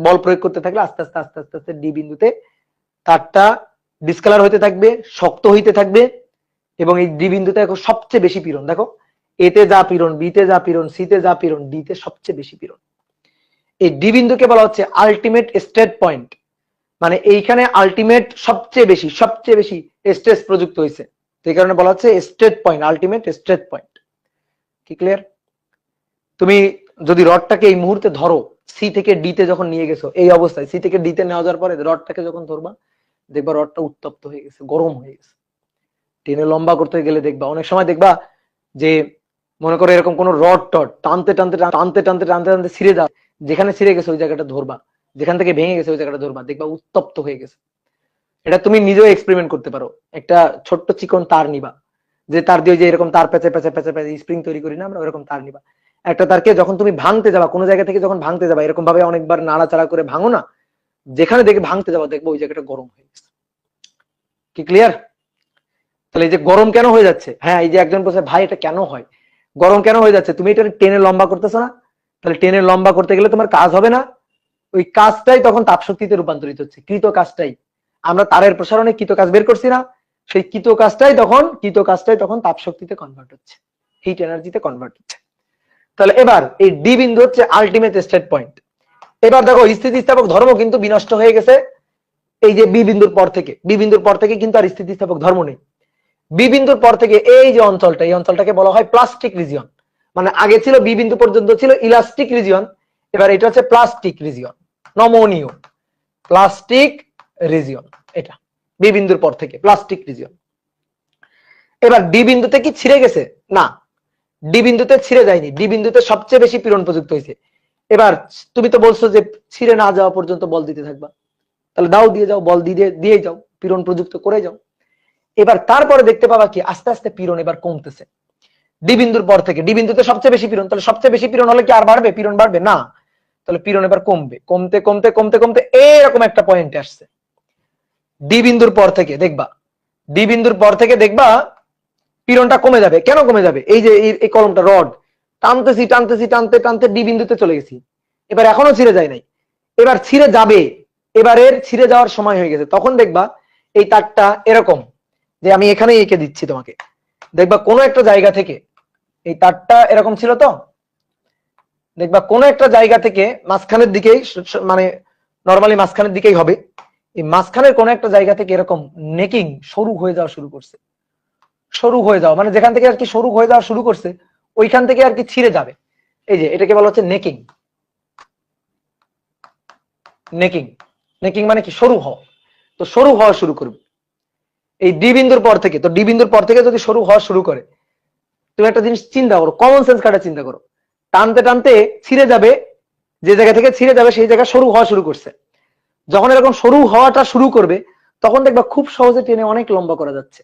বল প্রয়োগ করতে থাকলে আস্তে আস্তে আস্তে আস্তে আস্তে ডি বিন্দুতে তারটা ডিসকালার হইতে থাকবে, শক্ত হইতে থাকবে, এবং এই ডি বিন্দুতে এখন সবচেয়ে বেশি পীড়ন। দেখো এতে যা পীড়ন, বিতে যা পীড়ন, সিতে যা পীড়ন, ডিতে সবচেয়ে বেশি পীড়ন। এই ডি বিন্দুকে বলা হচ্ছে আলটিমেট স্ট্রেট পয়েন্ট, মানে এইখানে আলটিমেট সবচেয়ে বেশি স্ট্রেস প্রযুক্ত হয়েছে, সেই কারণে বলা হচ্ছে straight point, ultimate straight point. কি ক্লিয়ার? তুমি যদি রডটাকে এই মুহূর্তে ধরো, সি থেকে ডিতে যখন নিয়ে গেছো, এই অবস্থায় সি থেকে ডিতে নেওয়া যাওয়ার পরে রডটাকে যখন ধরবা দেখবা রডটা উত্তপ্ত হয়ে গেছে, গরম হয়ে গেছে। টেনে লম্বা করতে গেলে দেখবা অনেক সময় দেখবা যে মনে করো এরকম কোন রড টড টানতে টানতে টানতে টানতে টানতে টানতে ছিঁড়ে যাও, যেখানে ছিঁড়ে গেছে ওই জায়গাটা ধরবা, যেখান থেকে ভেঙে গেছে ওই জায়গাটা ধরবা, দেখবা উত্তপ্ত হয়ে গেছে। এটা তুমি নিজেও এক্সপেরিমেন্ট করতে পারো। একটা ছোট্ট চিকন তার নিবা, যে তার দিয়ে যে এরকম তার পেঁচে পেঁচে পেঁচে পেঁচে স্প্রিং তৈরি করি না আমরা, ওরকম তার নিবা। একটা তারকে যখন তুমি ভাঙতে যাবা, কোনো জায়গা থেকে যখন ভাঙতে যাবা, এরকম ভাবে অনেকবার নাড়াচাড়া করে ভাঙো না, যেখানে দেখে ভাঙতে যাবা দেখবো ওই জায়গাটা গরম হয়ে গেছে। কি ক্লিয়ার? তাহলে এই যে গরম কেন হয়ে যাচ্ছে, হ্যাঁ এই যে একজন বলছে ভাই এটা কেন হয়, গরম কেন হয়ে যাচ্ছে, তুমি এটা টেনে লম্বা করতেছো না, তাহলে টেনে লম্বা করতে গেলে তোমার কাজ হবে না, ওই কাজটাই তখন তাপ শক্তিতে রূপান্তরিত হচ্ছে, কৃত কাজটাই। আমরা তারের প্রসারণে কৃত কাজ বের করছি না, সেই কৃত কাজটাই তখন তাপ শক্তিতে কনভার্ট হচ্ছে, হিট এনার্জিতে কনভার্ট হচ্ছে। তাহলে এবার এই ডি বিন্দু হচ্ছে আলটিমেট স্টেট পয়েন্ট। এবার দেখো স্থিতিস্থাপক ধর্ম কিন্তু বিনষ্ট হয়ে গেছে এই যে বি বিন্দুর পর থেকে, বি বিন্দুর পর থেকে কিন্তু আর স্থিতিস্থাপক ধর্ম নেই। বি বিন্দুর পর থেকে এই যে অঞ্চলটা, এই অঞ্চলটাকে বলা হয় প্লাস্টিক রিজিয়ন। মানে আগে ছিল বি বিন্দু পর্যন্ত ছিল ইলাস্টিক রিজিয়ন, এবার এটা হচ্ছে প্লাস্টিক রিজিয়ন, নমনীয় প্লাস্টিক রিজিয়ন। এটা বি বিন্দুর পর থেকে প্লাস্টিক রিজিয়ন। এবার ডি বিন্দুতে কি ছিঁড়ে গেছে? না, ডি বিন্দুতে ছিঁড়ে যায়নি, ডি বিন্দুতে সবচেয়ে বেশি পীড়ন প্রযুক্ত হয়েছে। এবার তুমি তো বলছো যে ছিঁড়ে না যাওয়া পর্যন্ত বল দিতে থাকবা, তাহলে দাও, দিয়ে যাও, বল দিয়ে যাও, পীড়ন প্রযুক্ত করে যাও। এবার তারপরে দেখতে পাবা কি আস্তে আস্তে পীড়ন এবার কমতেছে ডি বিন্দুর পর থেকে। ডি বিন্দুতে সবচেয়ে বেশি পীড়ন, তাহলে সবচেয়ে বেশি পীড়ন হলে কি আর বাড়বে, পীড়ন বাড়বে না, তাহলে পীড়ন এবার কমবে, কমতে কমতে কমতে কমতে এরকম একটা পয়েন্টে আসছে। ডি বিন্দুর পর থেকে দেখবা, ডি বিন্দুর পর থেকে দেখবা পীড়নটা কমে যাবে। কেন কমে যাবে? এই যে এই কলমটা রড টানতেছি টানতেছি টানতে টানতে ডি বিন্দুতে চলে গেছি, এবার এখনো ছিঁড়ে যায় নাই, এবার ছিঁড়ে যাবে, এবারের ছিঁড়ে যাওয়ার সময় হয়ে গেছে। তখন দেখবা এই তারটা এরকম, যে আমি এখানে এঁকে দিচ্ছি তোমাকে, দেখবা কোনো একটা জায়গা থেকে এই তারটা এরকম ছিল, তো দেখবা কোনো একটা জায়গা থেকে মাঝখানের দিকেই, মানে নরমালি মাঝখানের দিকেই হবে, এই মাঝখানের কোনো একটা জায়গা থেকে এরকম নেকিং সরু হয়ে যাওয়া শুরু করছে, সরু হয়ে যাওয়া মানে যেখান থেকে আর কি সরু হয়ে যাওয়া শুরু করছে ওইখান থেকে আর কি ছিঁড়ে যাবে। এই যে এটাকে বলা হচ্ছে নেকিং। নেকিং, নেকিং মানে কি? সরু হওয়া। তো সরু হওয়া শুরু করবে এই ডি বিন্দুর পর থেকে। তো ডি বিন্দুর পর থেকে যদি সরু হওয়া শুরু করে, তুমি একটা জিনিস চিন্তা করো, কমন সেন্স কাটা চিন্তা করো, টানতে টানতে ছিঁড়ে যাবে, যে জায়গা থেকে ছিঁড়ে যাবে সেই জায়গা সরু হওয়া শুরু করছে। যখন এরকম সরু হওয়াটা শুরু করবে তখন দেখবা খুব সহজে টেনে অনেক লম্বা করা যাচ্ছে।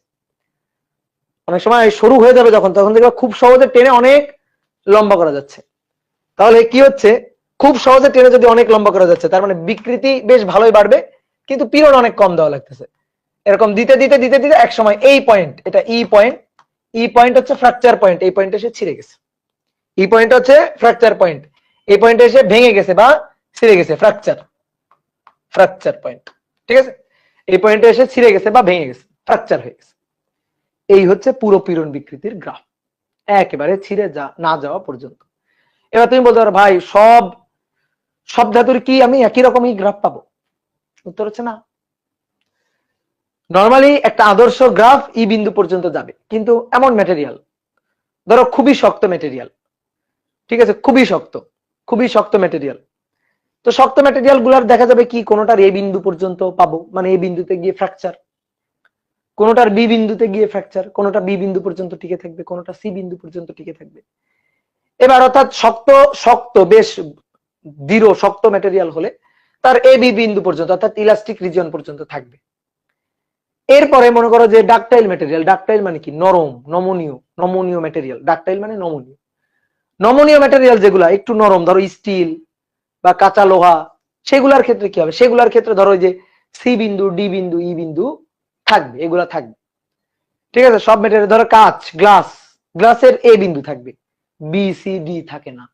অনেক সময় সরু হয়ে যাবে যখন, তখন দেখবা খুব সহজে টেনে অনেক লম্বা করা যাচ্ছে। তাহলে কি হচ্ছে, খুব সহজে টেনে যদি অনেক লম্বা করা যাচ্ছে, তার মানে বিকৃতি বেশ ভালোই বাড়বে, কিন্তু পীড়ন অনেক কম দেওয়া লাগতেছে। এরকম দিতে দিতে দিতে দিতে এক সময় এই পয়েন্ট, এটা ই পয়েন্ট, ই পয়েন্ট হচ্ছে ফ্র্যাকচার পয়েন্ট, এই পয়েন্টে এসে ছিঁড়ে গেছে। ই পয়েন্ট হচ্ছে ফ্র্যাকচার পয়েন্ট, এই পয়েন্টে এসে ভেঙে গেছে বা ছিঁড়ে গেছে, ফ্র্যাকচার, ফ্র্যাকচার পয়েন্ট। ঠিক আছে, এই পয়েন্টে এসে ছিঁড়ে গেছে বা ভেঙে গেছে, ফ্র্যাকচার হয়ে গেছে। এই হচ্ছে পুরো পীড়ন বিকৃতির গ্রাফ, একেবারে ছিঁড়ে না যাওয়া পর্যন্ত। এবার তুমি বলতে পারো ভাই সব ধাতুর কি আমি একই রকমই গ্রাফ পাবো? উত্তর হচ্ছে না। নর্মালি একটা আদর্শ গ্রাফ ই বিন্দু পর্যন্ত যাবে, কিন্তু এমন ম্যাটেরিয়াল, ধরো খুবই শক্ত ম্যাটেরিয়াল, ঠিক আছে, খুবই শক্ত ম্যাটেরিয়াল, তো শক্ত ম্যাটেরিয়াল গুলার দেখা যাবে কি কোনোটার এ বিন্দু পর্যন্ত পাবো, মানে এই বিন্দুতে গিয়ে ফ্র্যাকচার, কোনোটার বি বিন্দুতে গিয়ে ফ্র্যাকচার, কোনোটা বি বিন্দু পর্যন্ত টিকে থাকবে, কোনোটা সি বিন্দু পর্যন্ত টিকে থাকবে। এবার অর্থাৎ শক্ত বেশ দৃঢ় শক্ত ম্যাটেরিয়াল হলে তার এ বি বিন্দু পর্যন্ত অর্থাৎ ইলাস্টিক রিজিয়ন পর্যন্ত থাকবে। এরপরে মনে করো যে ডাকটাইল ম্যাটেরিয়াল, ডাকটাইল মানে কি নরম, নমনীয় ম্যাটেরিয়াল, ডাকটাইল মানে নমনীয় ম্যাটেরিয়াল যেগুলা একটু নরম, ধরো স্টিল বা কাঁচা লোহা, সেগুলার ক্ষেত্রে কি হবে, সেগুলার ক্ষেত্রে ধরো যে সি বিন্দু, ডি বিন্দু, ই বিন্দু থাকবে, এগুলা থাকবে। ঠিক আছে, সব ম্যাটেরিয়াল, ধরো কাঁচ, গ্লাসের এ বিন্দু থাকবে, বি সি ডি থাকে না।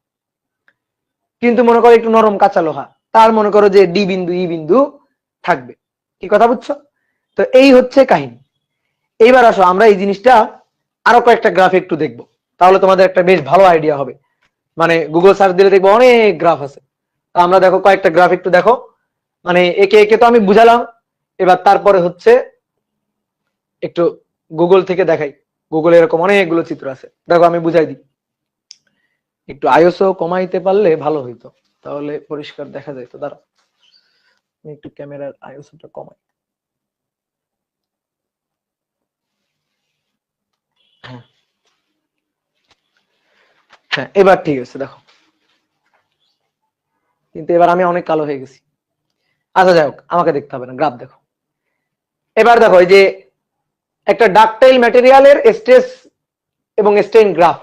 কিন্তু মনে করো একটু নরম কাঁচা লোহা, তার মনে করো যে ডি বিন্দু, ই বিন্দু থাকবে। কি কথা বুঝছো? তো এই হচ্ছে কাহিনী। এইবার আসো আমরা এই জিনিসটা আরো কয়েকটা গ্রাফ একটু দেখবো, তাহলে তোমাদের একটা বেশ ভালো আইডিয়া হবে। মানে গুগল সার্চ দিলে দেখবো অনেক গ্রাফ আছে। আমরা দেখো কয়েকটা গ্রাফ একটু দেখো, মানে একে একে তো আমি বুঝালাম, এবার তারপরে হচ্ছে একটু গুগল থেকে দেখাই। গুগলে এরকম অনেকগুলো চিত্র আছে, দেখো আমি বুঝাই দিই। একটু আইএসও কমাইতে পারলে ভালো হইতো, তাহলে পরিষ্কার দেখা যেত। দাঁড়া আমি একটু ক্যামেরার আইএসওটা কমাই। হ্যাঁ এবার ঠিক আছে, দেখো, কিন্তু এবার আমি অনেক কালো হয়ে গেছি। আচ্ছা যাই হোক, আমাকে দেখতে হবে না, গ্রাফ দেখো। এবার দেখো এই যে একটা ডাকটাইল ম্যাটেরিয়ালের স্ট্রেস এবং স্ট্রেইন গ্রাফ।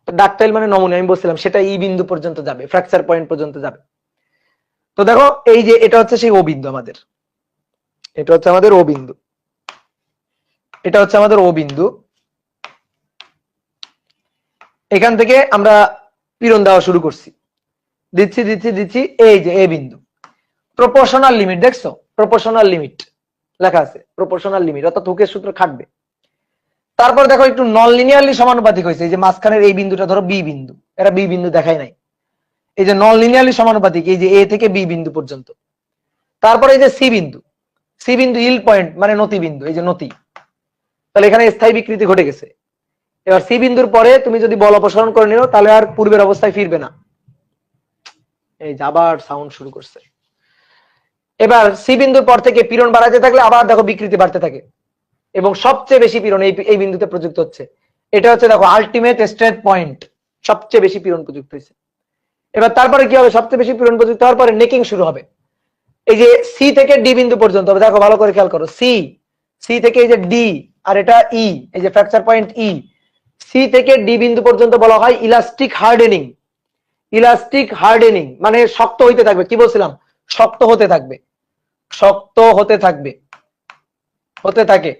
ডাকটাইল মানে নমনীয়, আমি বলছিলাম সেটা ই বিন্দু পর্যন্ত যাবে, ফ্র্যাকচার পয়েন্ট পর্যন্ত যাবে। তো দেখো এই যে এটা হচ্ছে সেই ও বিন্দু আমাদের, এটা হচ্ছে আমাদের ও বিন্দু, এটা হচ্ছে আমাদের ও বিন্দু। এখান থেকে আমরা পীড়ন দেওয়া শুরু করছি, দিচ্ছি, এই যে এ বিন্দু, প্রপোর্শনাল লিমিট, দেখছো প্রপোর্শনাল লিমিট লেখা আছে, প্রপোর্শনাল লিমিট অর্থাৎ হুকের সূত্র খাটবে। তারপর দেখো একটু নন লিনিয়ারলি সমানুপাতিক হয়েছে, এই যে মাঝখানের এই বিন্দুটা ধরো বি বিন্দু, এটা বি বিন্দু দেখাই নাই, এই যে নন লিনিয়ারলি সমানুপাতিক, এই যে এ থেকে বি বিন্দু পর্যন্ত। তারপরে এই যে সি বিন্দু ইল পয়েন্ট মানে নতি বিন্দু, এই যে নতি, তাহলে এখানে স্থায়ী বিকৃতি ঘটে গেছে। এবার সি বিন্দুর পরে তুমি যদি বল অপসারণ করে নিও তাহলে আর পূর্বের অবস্থায় ফিরবে না। এই যে আবার সাউন্ড শুরু করছে। এবার সি বিন্দুর পর থেকে পীড়ন বাড়াতে থাকলে আবার দেখো বিকৃতি বাড়তে থাকে, এবং সবচেয়ে বেশি পীড়ন এই বিন্দুতে প্রযুক্ত হচ্ছে। এটা হচ্ছে দেখো আলটিমেট স্ট্রেট পয়েন্ট, সবচেয়ে বেশি পীড়ন প্রযুক্ত হয়েছে। এবার তারপরে কি হবে, সবচেয়ে বেশি পীড়ন প্রযুক্ত হওয়ার পরে নেকিং শুরু হবে। এই যে সি থেকে ডি বিন্দু পর্যন্ত, দেখো ভালো করে খেয়াল করো, সি থেকে এই যে ডি, আর এটা ই, এই যে ফ্র্যাকচার পয়েন্ট ই, সি থেকে ডি বিন্দু পর্যন্ত বলা হয় ইলাস্টিক হার্ডেনিং। ইলাস্টিক হার্ডেনিং মানে শক্ত হইতে থাকবে, কি বলছিলাম, শক্ত হতে থাকবে, শক্ত হতে থাকে।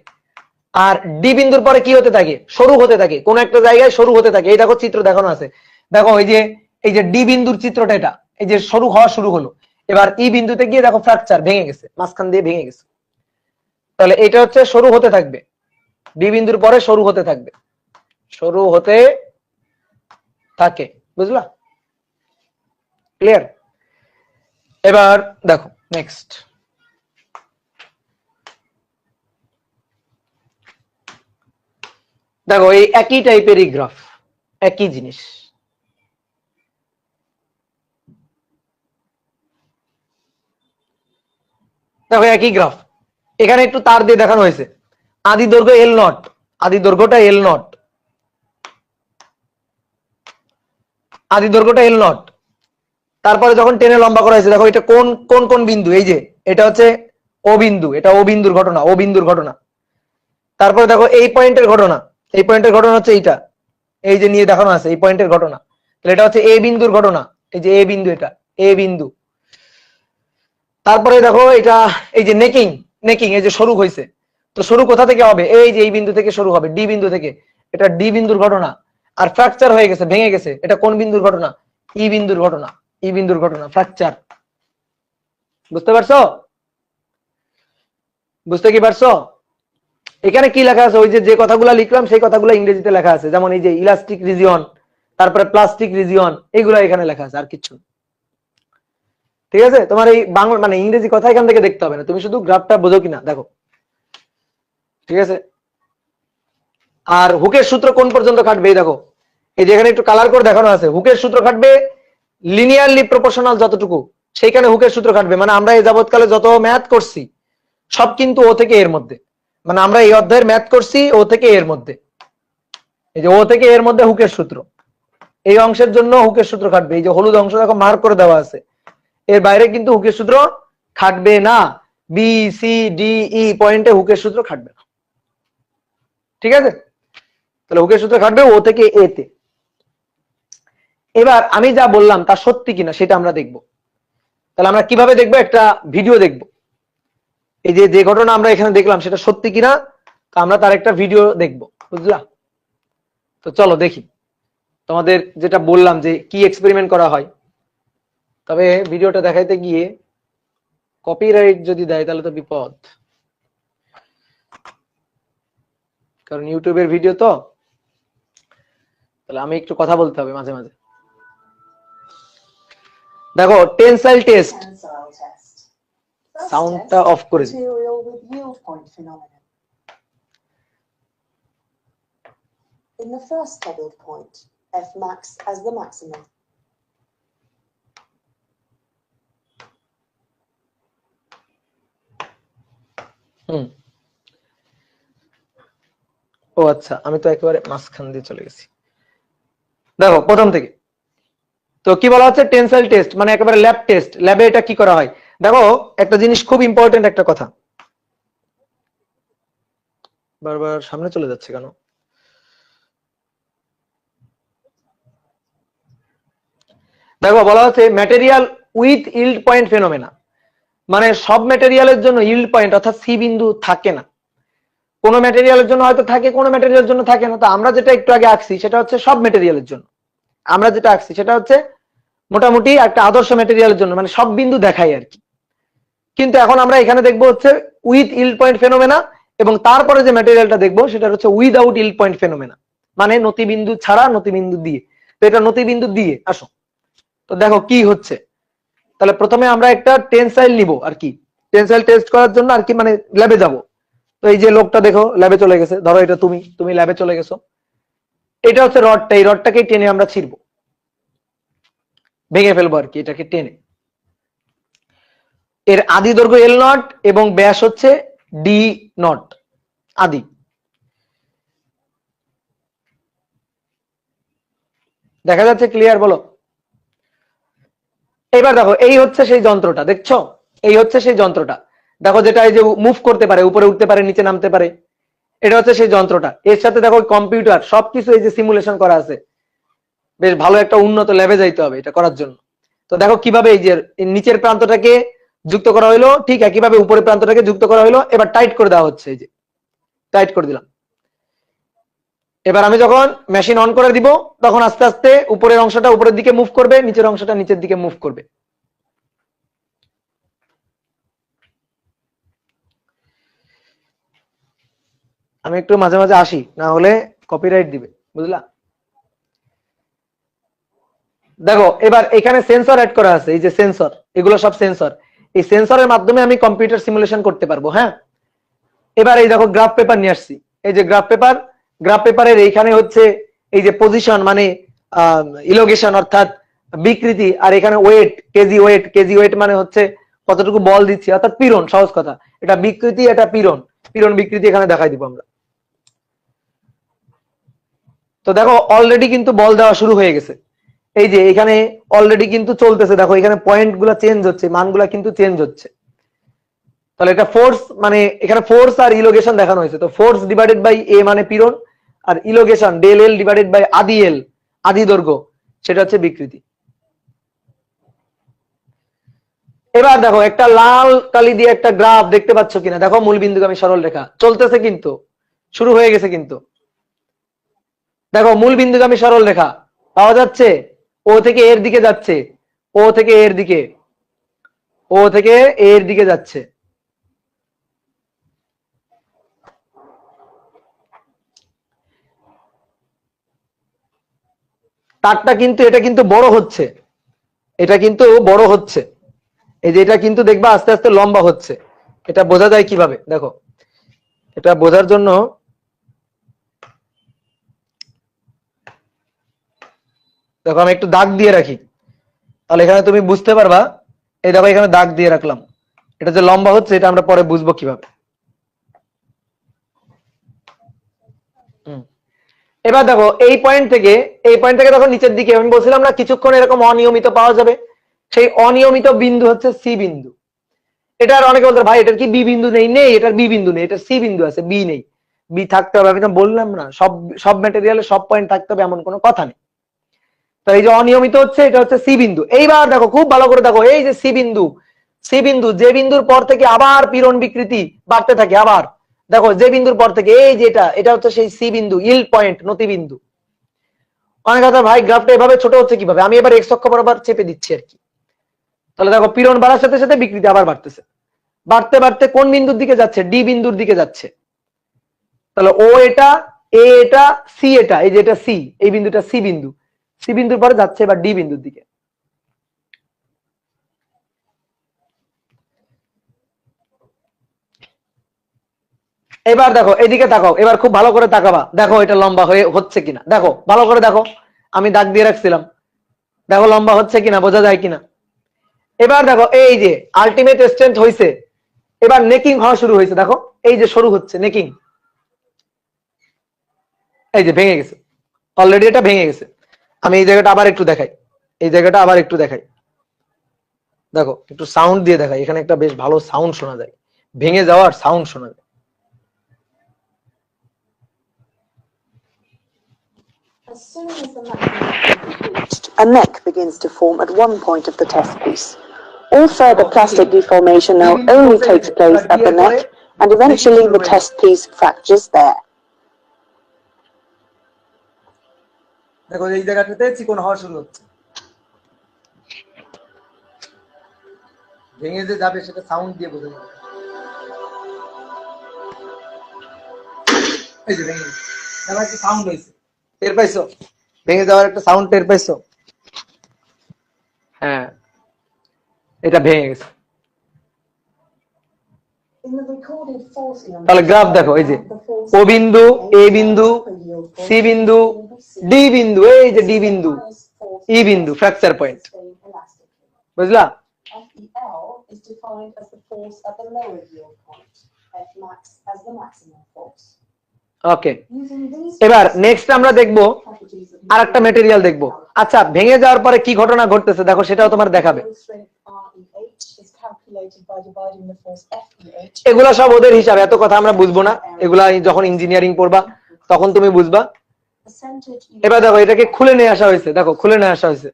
আর ডি বিন্দুর পরে কি হতে থাকে, সরু হতে থাকে, কোন একটা জায়গায় সরু হতে থাকে। এই দেখো চিত্র দেখানো আছে, দেখো এই যে ডি বিন্দুর চিত্রটা, এটা এই যে সরু হওয়া শুরু হলো। এবার ই বিন্দুতে গিয়ে দেখো ফ্র্যাকচার, ভেঙে গেছে, মাঝখান দিয়ে ভেঙে গেছে। তাহলে এটা হচ্ছে সরু হতে থাকবে, ডি বিন্দুর পরে সরু হতে থাকবে, সরু হতে থাকে, বুঝলা, ক্লিয়ার? এবার দেখো নেক্সট, দেখো এই একই টাইপেরই গ্রাফ, একই জিনিস, দেখো একই গ্রাফ, এখানে একটু তার দিয়ে দেখানো হয়েছে, আদি দৈর্ঘ্য এল নট, আদি দৈর্ঘ্যটা এল নট, আদি দৈর্ঘ্যটা এল নট। তারপরে যখন টেনে লম্বা করা হয়েছে, দেখো এটা কোন কোন কোন বিন্দু, এই যে এটা হচ্ছে ও বিন্দু, এটা ও বিন্দুর ঘটনা, ও বিন্দুর ঘটনা। তারপরে দেখো এই পয়েন্টের ঘটনা, এই পয়েন্টের ঘটনা হচ্ছে এইটা, এই যে নিয়ে দেখানো আছে এই পয়েন্টের ঘটনা, তাহলে এটা হচ্ছে এ বিন্দুর ঘটনা, এই যে এ বিন্দু, এটা এ বিন্দু। তারপরে দেখো এটা এই যে নেকিং, নেকিং এই যে শুরু হয়েছে, তো শুরু কোথা থেকে হবে, এই যে এই বিন্দু থেকে শুরু হবে, ডি বিন্দু থেকে, এটা ডি বিন্দুর ঘটনা। আর ফ্র্যাকচার হয়ে গেছে, ভেঙে গেছে, এটা কোন বিন্দুর ঘটনা, ই বিন্দুর ঘটনা, ই বিন্দুর ঘটনা, ফ্র্যাকচার। বুঝতে পারছো, বুঝতে কি পারছো? এখানে কি লেখা আছে, ওই যে কথাগুলো লিখলাম সেই কথাগুলো ইংরেজিতে লেখা আছে, যেমন এই যে ইলাস্টিক রিজিয়ন, তারপরে প্লাস্টিক রিজিয়ন, এগুলো এখানে লেখা আছে, আর কিছু। ঠিক আছে, তোমার এই বাংলা মানে ইংরেজি কথা এখান থেকে দেখতে হবে না, তুমি শুধু গ্রাফটা বোঝো কিনা দেখো। ঠিক আছে, আর হুকের সূত্র কোন পর্যন্ত খাটবে, এই দেখো এই যে এখানে একটু কালার করে দেখানো আছে, হুকের সূত্র খাটবে লিনিয়ারলি প্রপোর্শনাল যতটুকু, সেইখানে হুকের সূত্র খাটবে। মানে আমরা এই যাবৎকালে যত ম্যাথ করছি সব কিন্তু ও থেকে এর মধ্যে, মানে আমরা এই অধ্যায়ের ম্যাথ করছি ও থেকে এর মধ্যে, এই যে ও থেকে এর মধ্যে হুকের সূত্র, এই অংশের জন্য হুকের সূত্র খাটবে। এই যে হলুদ অংশ দেখো মার্ক করে দেওয়া আছে, এর বাইরে কিন্তু হুকের সূত্র খাটবে না, বি সি ডি ই পয়েন্টে হুকের সূত্র খাটবে না। ঠিক আছে, তাহলে হুকের সূত্র খাটবে ও থেকে এ তে। এবার আমি যা বললাম তা সত্যি কিনা সেটা আমরা দেখব। তাহলে আমরা কিভাবে দেখবো, একটা ভিডিও দেখব, এই যে যে ঘটনা আমরা এখানে দেখলাম সেটা সত্যি কিনা, তো আমরা তার একটা ভিডিও দেখব, বুঝলা? তো চলো দেখি তোমাদের যেটা বললাম যে কি এক্সপেরিমেন্ট করা হয়। তবে ভিডিওটা দেখাইতে গিয়ে কপিরাইট যদি দেয় তাহলে তো বিপদ, কারণ ইউটিউবের ভিডিও তো, তাহলে আমি একটু কথা বলতে হবে মাঝে মাঝে। দেখো টেনসাইল টেস্ট, সাউন্ডটা অফ করে দিই। In the first scheduled point, F max as the maximum. ও আচ্ছা, আমি তো একেবারে মাঝখান দিয়ে চলে গেছি। দেখো প্রথম থেকে, তো কি বলা হচ্ছে, টেনসাইল টেস্ট মানে একেবারে ল্যাব টেস্ট। ল্যাবে এটা কি করা হয়, দেখো একটা জিনিস খুব ইম্পর্টেন্ট একটা কথা, বারবার সামনে চলে যাচ্ছে কেন? দেখো বলা হচ্ছে material with yield point phenomena, মানে সব ম্যাটেরিয়ালের জন্য ইল্ড পয়েন্ট অর্থাৎ সি বিন্দু থাকে না, কোন ম্যাটেরিয়ালের জন্য হয়তো থাকে, কোন ম্যাটেরিয়ালের জন্য থাকে না। তো আমরা যেটা একটু আগে আঁকছি সেটা হচ্ছে সব ম্যাটেরিয়ালের জন্য, আমরা যেটা আঁকছি সেটা হচ্ছে মোটামুটি একটা আদর্শ ম্যাটেরিয়ালের জন্য, মানে সব বিন্দু দেখাই আর কি। কিন্তু এখন আমরা এখানে দেখবো হচ্ছে উইথ ইল্ড পয়েন্ট ফেনোমেনা, এবং তারপরে যে ম্যাটেরিয়ালটা দেখবো সেটা হচ্ছে উইদাউট ইল্ড পয়েন্ট ফেনোমেনা, মানে নতিবিন্দু ছাড়া, নতিবিন্দু দিয়ে। তো এটা নতিবিন্দু দিয়ে, আসো তো দেখো কি হচ্ছে। তাহলে প্রথমে আমরা একটা টেনসাইল নিব আর কি, টেনসাইল টেস্ট করার জন্য আর কি, মানে ল্যাবে যাব। তো এই যে লোকটা দেখো ল্যাবে চলে গেছে, ধরো এটা তুমি ল্যাবে চলে গেছো, এটা হচ্ছে রডটা, এই রডটাকে টেনে আমরা ছিড়বো, ভেঙে ফেলবো আর কি এটাকে টেনে। এর আদি দৈর্ঘ্য এল নট এবং ব্যাস হচ্ছে ডি নট, আদি। দেখা যাচ্ছে ক্লিয়ার, বলো? এবার দেখো এই হচ্ছে সেই যন্ত্রটা, দেখছো এই হচ্ছে সেই যন্ত্রটা, দেখো যেটা এই যে মুভ করতে পারে, উপরে উঠতে পারে, নিচে নামতে পারে, এটা হচ্ছে সেই যন্ত্রটা। এর সাথে দেখো কম্পিউটার সবকিছু এই যে সিমুলেশন করা আছে, বেশ ভালো একটা উন্নত ল্যাবে যাইতে হবে এটা করার জন্য। তো দেখো কিভাবে এই যে নিচের প্রান্তটাকে যুক্ত করা হলো, ঠিক একইভাবে উপরের প্রান্তটাকে যুক্ত করা হলো, এবার টাইট করে দেওয়া হচ্ছে, এই যে টাইট করে দিলাম। এবার আমি যখন মেশিন অন করে দিব তখন আস্তে আস্তে উপরের অংশটা উপরের দিকে মুভ করবে, নিচের অংশটা নিচের দিকে মুভ করবে। আমি একটু মাঝে মাঝে আসি, না হলে কপিরাইট দিবে, বুঝলা? দেখো এবার এখানে সেন্সর অ্যাড করা আছে, এই যে সেন্সর, এগুলো সব সেন্সর, এই সেন্সরের মাধ্যমে আমি কম্পিউটার সিমুলেশন করতে পারবো। হ্যাঁ, এবার এই দেখো গ্রাফ পেপার নিয়ে আসছি, এই যে গ্রাফ পেপার, গ্রাফ পেপারের এইখানে হচ্ছে এই যে পজিশন মানে ইলোগেশন অর্থাৎ বিকৃতি, আর এখানে weight, KG weight, KG weight মানে হচ্ছে কতটুকু বল দিচ্ছি, অর্থাৎ পীড়ন, সহজ কথা। এটা বিকৃতি, এটা পীড়ন, পীড়ন বিকৃতি এখানে দেখাই দিব আমরা। তো দেখো অলরেডি কিন্তু বল দেওয়া শুরু হয়ে গেছে, এই যে এখানে অলরেডি কিন্তু চলতেছে, দেখো এখানে পয়েন্ট গুলা চেঞ্জ হচ্ছে, মানগুলা কিন্তু চেঞ্জ হচ্ছে। তাহলে এটা ফোর্স, মানে এখানে ফোর্স আর ইলোগেশন দেখানো হয়েছে। তো ফোর্স ডিভাইডেড বাই এ মানে পীড়ন, আর ইলোগেশন ডেল এল ডিভাইডেড বাই আদি এল, আদি দৈর্ঘ্য, সেটা হচ্ছে বিকৃতি। এবার দেখো একটা লাল কালি দিয়ে একটা গ্রাফ দেখতে পাচ্ছ কিনা, দেখো মূল বিন্দুগামী সরল রেখা চলতেছে, কিন্তু শুরু হয়ে গেছে। কিন্তু দেখো মূল বিন্দুগামী সরল রেখা পাওয়া যাচ্ছে, ও থেকে এর দিকে যাচ্ছে, ও থেকে এর দিকে, ও থেকে এর দিকে যাচ্ছে। তারটা কিন্তু এটা কিন্তু বড় হচ্ছে, এটা কিন্তু বড় হচ্ছে, এই যে এটা কিন্তু দেখবা আস্তে আস্তে লম্বা হচ্ছে। এটা বোঝা যায় কিভাবে, দেখো এটা বোঝার জন্য দেখো আমি একটু দাগ দিয়ে রাখি, তাহলে এখানে তুমি বুঝতে পারবা। এই দেখো এখানে দাগ দিয়ে রাখলাম, এটা যে লম্বা হচ্ছে এটা আমরা পরে বুঝবো কিভাবে। এবার দেখো এই পয়েন্ট থেকে, এই পয়েন্ট থেকে দেখো নিচের দিকে, আমি বলছিলাম না কিছুক্ষণ এরকম অনিয়মিত পাওয়া যাবে, সেই অনিয়মিত বিন্দু হচ্ছে সি বিন্দু। এটার অনেকে বলতে ভাই এটার কি বি বিন্দু নেই, নেই এটার বি বিন্দু নেই, এটার সি বিন্দু আছে, বি নেই। বি থাকতে হবে, আমি তো বললাম না সব সব ম্যাটেরিয়ালে সব পয়েন্ট থাকতে হবে এমন কোনো কথা নেই। তো এই যে অনিয়মিত হচ্ছে এটা হচ্ছে সি বিন্দু। এইবার দেখো খুব ভালো করে দেখো, এই যে সি বিন্দু, সি বিন্দু যে বিন্দুর পর থেকে আবার পীড়ন বিকৃতি বাড়তে থাকে, আবার দেখো যে বিন্দুর পর থেকে এই যে এটা হচ্ছে সেই সি বিন্দু, ইল্ড পয়েন্ট, নতি বিন্দু। অনেক কথা ভাই গ্রাফটা এভাবে ছোট হচ্ছে কিভাবে, আমি এবার এক্স অক্ষ বরাবর চেপে দিচ্ছি আর কি। তাহলে দেখো পীড়ন বাড়ার সাথে সাথে বিকৃতি আবার বাড়তেছে, বাড়তে বাড়তে কোন বিন্দুর দিকে যাচ্ছে, ডি বিন্দুর দিকে যাচ্ছে। তাহলে ও এটা, এ এটা, সি এটা, এই যে এটা সি, এই বিন্দুটা সি বিন্দু, সি বিন্দুর পরে যাচ্ছে এবার ডি বিন্দুর দিকে। এবার দেখো এদিকে তাকাও, এবার খুব ভালো করে তাকাবা, দেখো এটা লম্বা হয়ে হচ্ছে কিনা, দেখো ভালো করে দেখো, আমি দাগ দিয়ে রাখছিলাম, দেখো লম্বা হচ্ছে কিনা, বোঝা যায় কিনা। এবার দেখো এই যে আলটিমেট স্ট্রেন্থ হয়েছে, এবার নেকিং হওয়া শুরু হয়েছে, দেখো এই যে শুরু হচ্ছে নেকিং, এই যে ভেঙে গেছে, অলরেডি এটা ভেঙে গেছে। আমি এই জায়গাটা আবার একটু দেখাই, এই জায়গাটা আবার একটু দেখাই, দেখো একটু সাউন্ড দিয়ে দেখাই, এখানে একটা বেশ ভালো সাউন্ড শোনা যায়, ভেঙে যাওয়ার সাউন্ড শোনা যায়। As soon as the maximum is reached, a neck begins to form at one point of the test piece. All further plastic deformation now only takes place at the neck, and eventually the test piece fractures there. দেখো এই জায়গাটাতে চিকন হওয়া শুরু হচ্ছে, ভেঙে যে যাবে সেটা সাউন্ড দিয়ে বোঝা যাবে। এই যে ভেঙে গেছে, দেখো একটা সাউন্ড হয়েছে, টের পাইছো? ভেঙে যাওয়ার একটা সাউন্ড টের পাইছো? হ্যাঁ, এটা ভেঙে গেছে। তাহলে গ্রাফ দেখো, এই যে ও বিন্দু, এ বিন্দু, সি বিন্দু, ডি বিন্দু, এই যে ডি বিন্দু, ই বিন্দু, ফ্র্যাকচার পয়েন্ট, বুঝলা? FEL is defined as the force at the lower yield point, Fmax as the maximum force. ওকে, এবার নেক্সট আমরা দেখবো আরেকটা ম্যাটেরিয়াল দেখবো। আচ্ছা ভেঙে যাওয়ার পরে কি ঘটনা ঘটতেছে দেখো, সেটাও তোমার দেখাবে। এগুলা সব ওদের হিসাবে, এত কথা আমরা বুঝবো না, এগুলা যখন ইঞ্জিনিয়ারিং পড়বা তখন তুমি বুঝবা। এবার দেখো এটাকে খুলে নিয়ে আসা হয়েছে, দেখো খুলে নিয়ে আসা হয়েছে,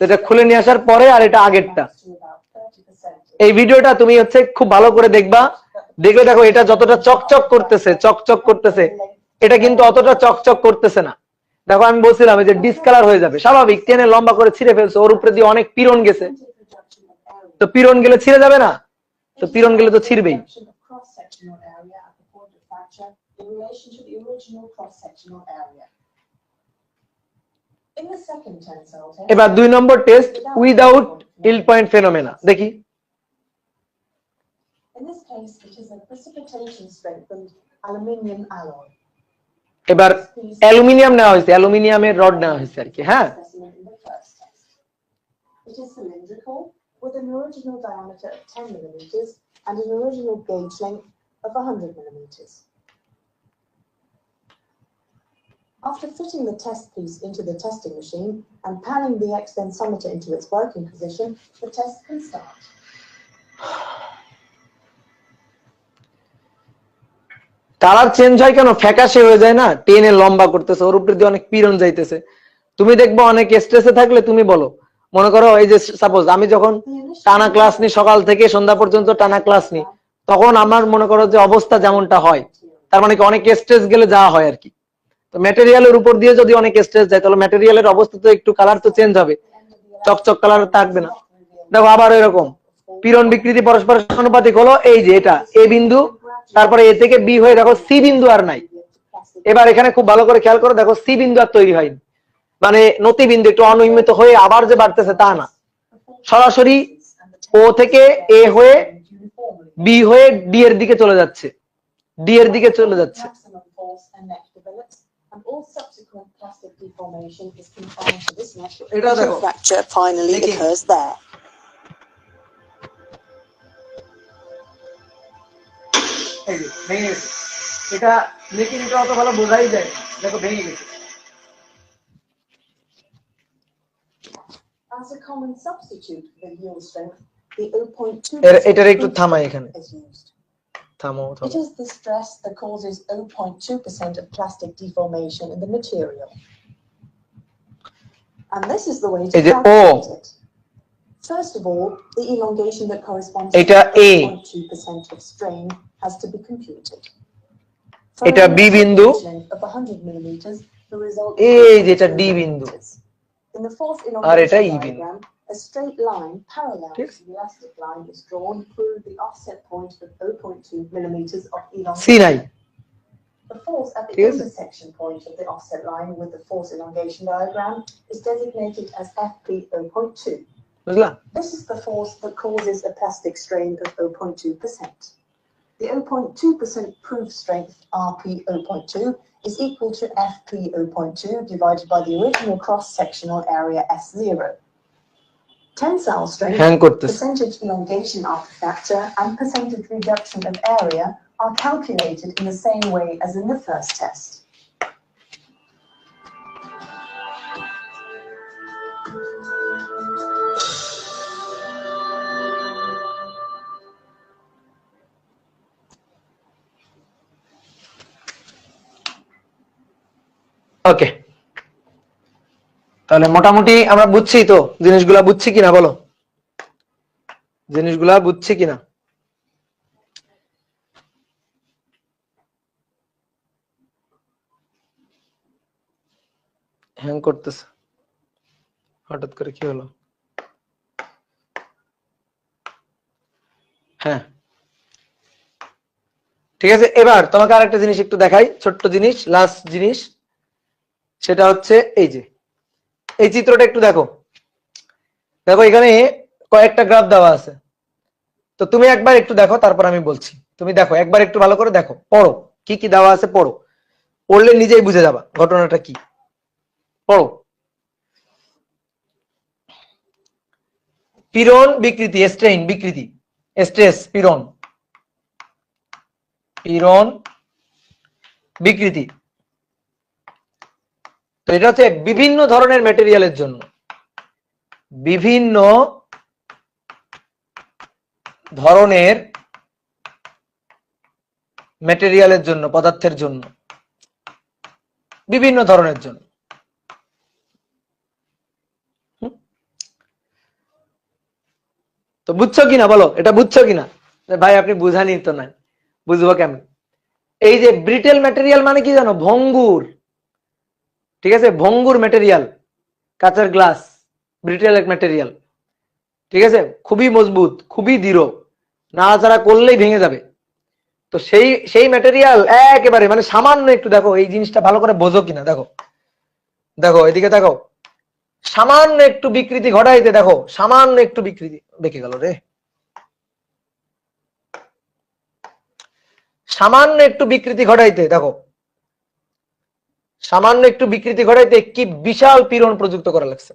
এটা খুলে নিয়ে আসার পরে, আর এটা আগেরটা। এই ভিডিওটা তুমি হচ্ছে খুব ভালো করে দেখবা, দেখবে দেখো এটা যতটা চকচক করতেছে, চকচক করতেছে, এটা কিন্তু অতটা চকচক করতেছে না। দেখো আমি বলছিলাম যে ডিসকালার হয়ে যাবে, স্বাভাবিক, টেনে লম্বা করে ছিঁড়ে ফেলছে, ওর উপরে দিয়ে অনেক পীড়ন গেছে, তো পীড়ন গেলে ছিঁড়ে যাবে না, তো পীড়ন গেলে তো ছিঁড়বেই। এবার 2 নম্বর test, without yield point phenomena দেখি। In this case, it is a precipitation strengthened aluminium alloy. এবার অ্যালুমিনিয়াম নেওয়া হয়েছে, অ্যালুমিনিয়ামের রড নেওয়া হয়েছে আর কি। হ্যাঁ, It is cylindrical, with an original diameter of 10 millimeters and an original gauge length of 100 millimeters. After fitting the test piece into the testing machine and panning the extensometer into its working position, the test can start. Colour change হয় কেন? ফ্যাকাশে হয়ে যায় না, টেনে লম্বা করতেছে, ওর উপর দিয়ে অনেক পীড়ন যাইতেছে। তুমি দেখবো অনেক স্ট্রেসে থাকলে, তুমি বলো, মনে করো এই যে সাপোজ আমি যখন টানা ক্লাস নি, সকাল থেকে সন্ধ্যা পর্যন্ত টানা ক্লাস নি, তখন আমার মনে করো যে অবস্থা যেমনটা হয়, তার মানে কি অনেক স্ট্রেস গেলে যা হয় আর কি। তো ম্যাটেরিয়ালের উপর দিয়ে যদি অনেক স্ট্রেস যায়, তাহলে ম্যাটেরিয়ালের অবস্থা তো একটু কালার তো চেঞ্জ হবে, চকচক কালার থাকবে না। দেখো আবার এরকম পীড়ন বিকৃতি পরস্পর সমানুপাতিক হলো, এই যে এটা এ বিন্দু, তারপরে এ থেকে বি হয়ে দেখো সি বিন্দু আর নাই। এবার এখানে খুব ভালো করে খেয়াল করো, দেখো সি বিন্দু আর তৈরি হয়নি, মানে নতি বিন্দু একটু অনিয়মিত হয়ে আবার যে বাড়তেছে তা না, সরাসরি ও থেকে এ হয়ে বি হয়ে ডি এর দিকে চলে যাচ্ছে, ডি এর দিকে চলে যাচ্ছে। এটা দেখো Fracture finally occurs there. এই যে ভেঙে গেছে, এটা লেকিন এটা অত ভালো বোঝাই যায় না, দেখো ভেঙে গেছে। As a common substitute for the yield strength, the 0.2 এটার একটু থামাই এখানে, is used. থামো It থামো। is the stress that causes 0.2% of plastic deformation in the material. And this is the way to calculate it. First of all, the elongation that corresponds to 0.2% of strain has to be computed. এটা B বিন্দু, of 100 millimeters, the result এই যেটা D বিন্দু, in the fourth আর এটা ই elongation বিন্দু। diagram, a straight line parallel to the elastic line is drawn through the offset point of 0.2 millimeters of elongation. C নাই, The force at the intersection point of the offset line with the force elongation diagram is designated as FP 0.2. বুঝলা? This is the force that causes a plastic strain of 0.2%. The 0.2% proof strength RP 0.2 is equal to FP 0.2 divided by the original cross-sectional area S0. Tensile strength, percentage elongation after fracture, and percentage reduction of area are calculated in the same way as in the first test. ওকে, তাহলে মোটামুটি আমরা বুঝছি তো, জিনিসগুলা বুঝছি কিনা বলো, জিনিসগুলা বুঝছি কিনা? হ্যাং করতেছে হঠাৎ করে, কি হলো? হ্যাঁ ঠিক আছে। এবার তোমাকে আরেকটা জিনিস একটু দেখাই, ছোট্ট জিনিস, লাস্ট জিনিস, সেটা হচ্ছে এই যে এই চিত্রটা একটু দেখো। দেখো এখানে কয়েকটা গ্রাফ দেওয়া আছে, তো তুমি একবার একটু দেখো, তারপর আমি বলছি। তুমি দেখো একবার একটু ভালো করে দেখো, পড়ো কি কি দেওয়া আছে, পড়ো, পড়লে নিজেই বুঝে যাবা ঘটনাটা কি। পড়ো। পীড়ন বিকৃতি, স্ট্রেইন বিকৃতি, স্ট্রেস পীড়ন, পীড়ন বিকৃতি। তো এটা হচ্ছে বিভিন্ন ধরনের ম্যাটেরিয়ালের জন্য, বিভিন্ন ধরনের ম্যাটেরিয়ালের জন্য, পদার্থের জন্য, বিভিন্ন ধরনের জন্য। তো বুঝছো কিনা বলো, এটা বুঝছো কিনা? ভাই আপনি বুঝানি তো নাই, বুঝবো কেমন? এই যে ব্রিটেল ম্যাটেরিয়াল মানে কি জানো? ভঙ্গুর, ঠিক আছে, ভঙ্গুর ম্যাটেরিয়াল, কাঁচের গ্লাস ব্রিটেল ম্যাটেরিয়াল, ঠিক আছে, খুবই মজবুত, খুবই দৃঢ়, নাড়াচাড়া করলেই ভেঙে যাবে। তো সেই ম্যাটেরিয়াল একেবারে মানে সামান্য একটু, দেখো এই জিনিসটা ভালো করে বোঝো কিনা, দেখো দেখো এদিকে দেখো, সামান্য একটু বিকৃতি ঘটাইতে, দেখো সামান্য একটু বিকৃতি, বেঁকে গেল রে, সামান্য একটু বিকৃতি ঘটাইতে, দেখো সামান্য একটু বিকৃতি ঘটাইতে কি বিশাল পীড়ন প্রযুক্ত করা লাগছে।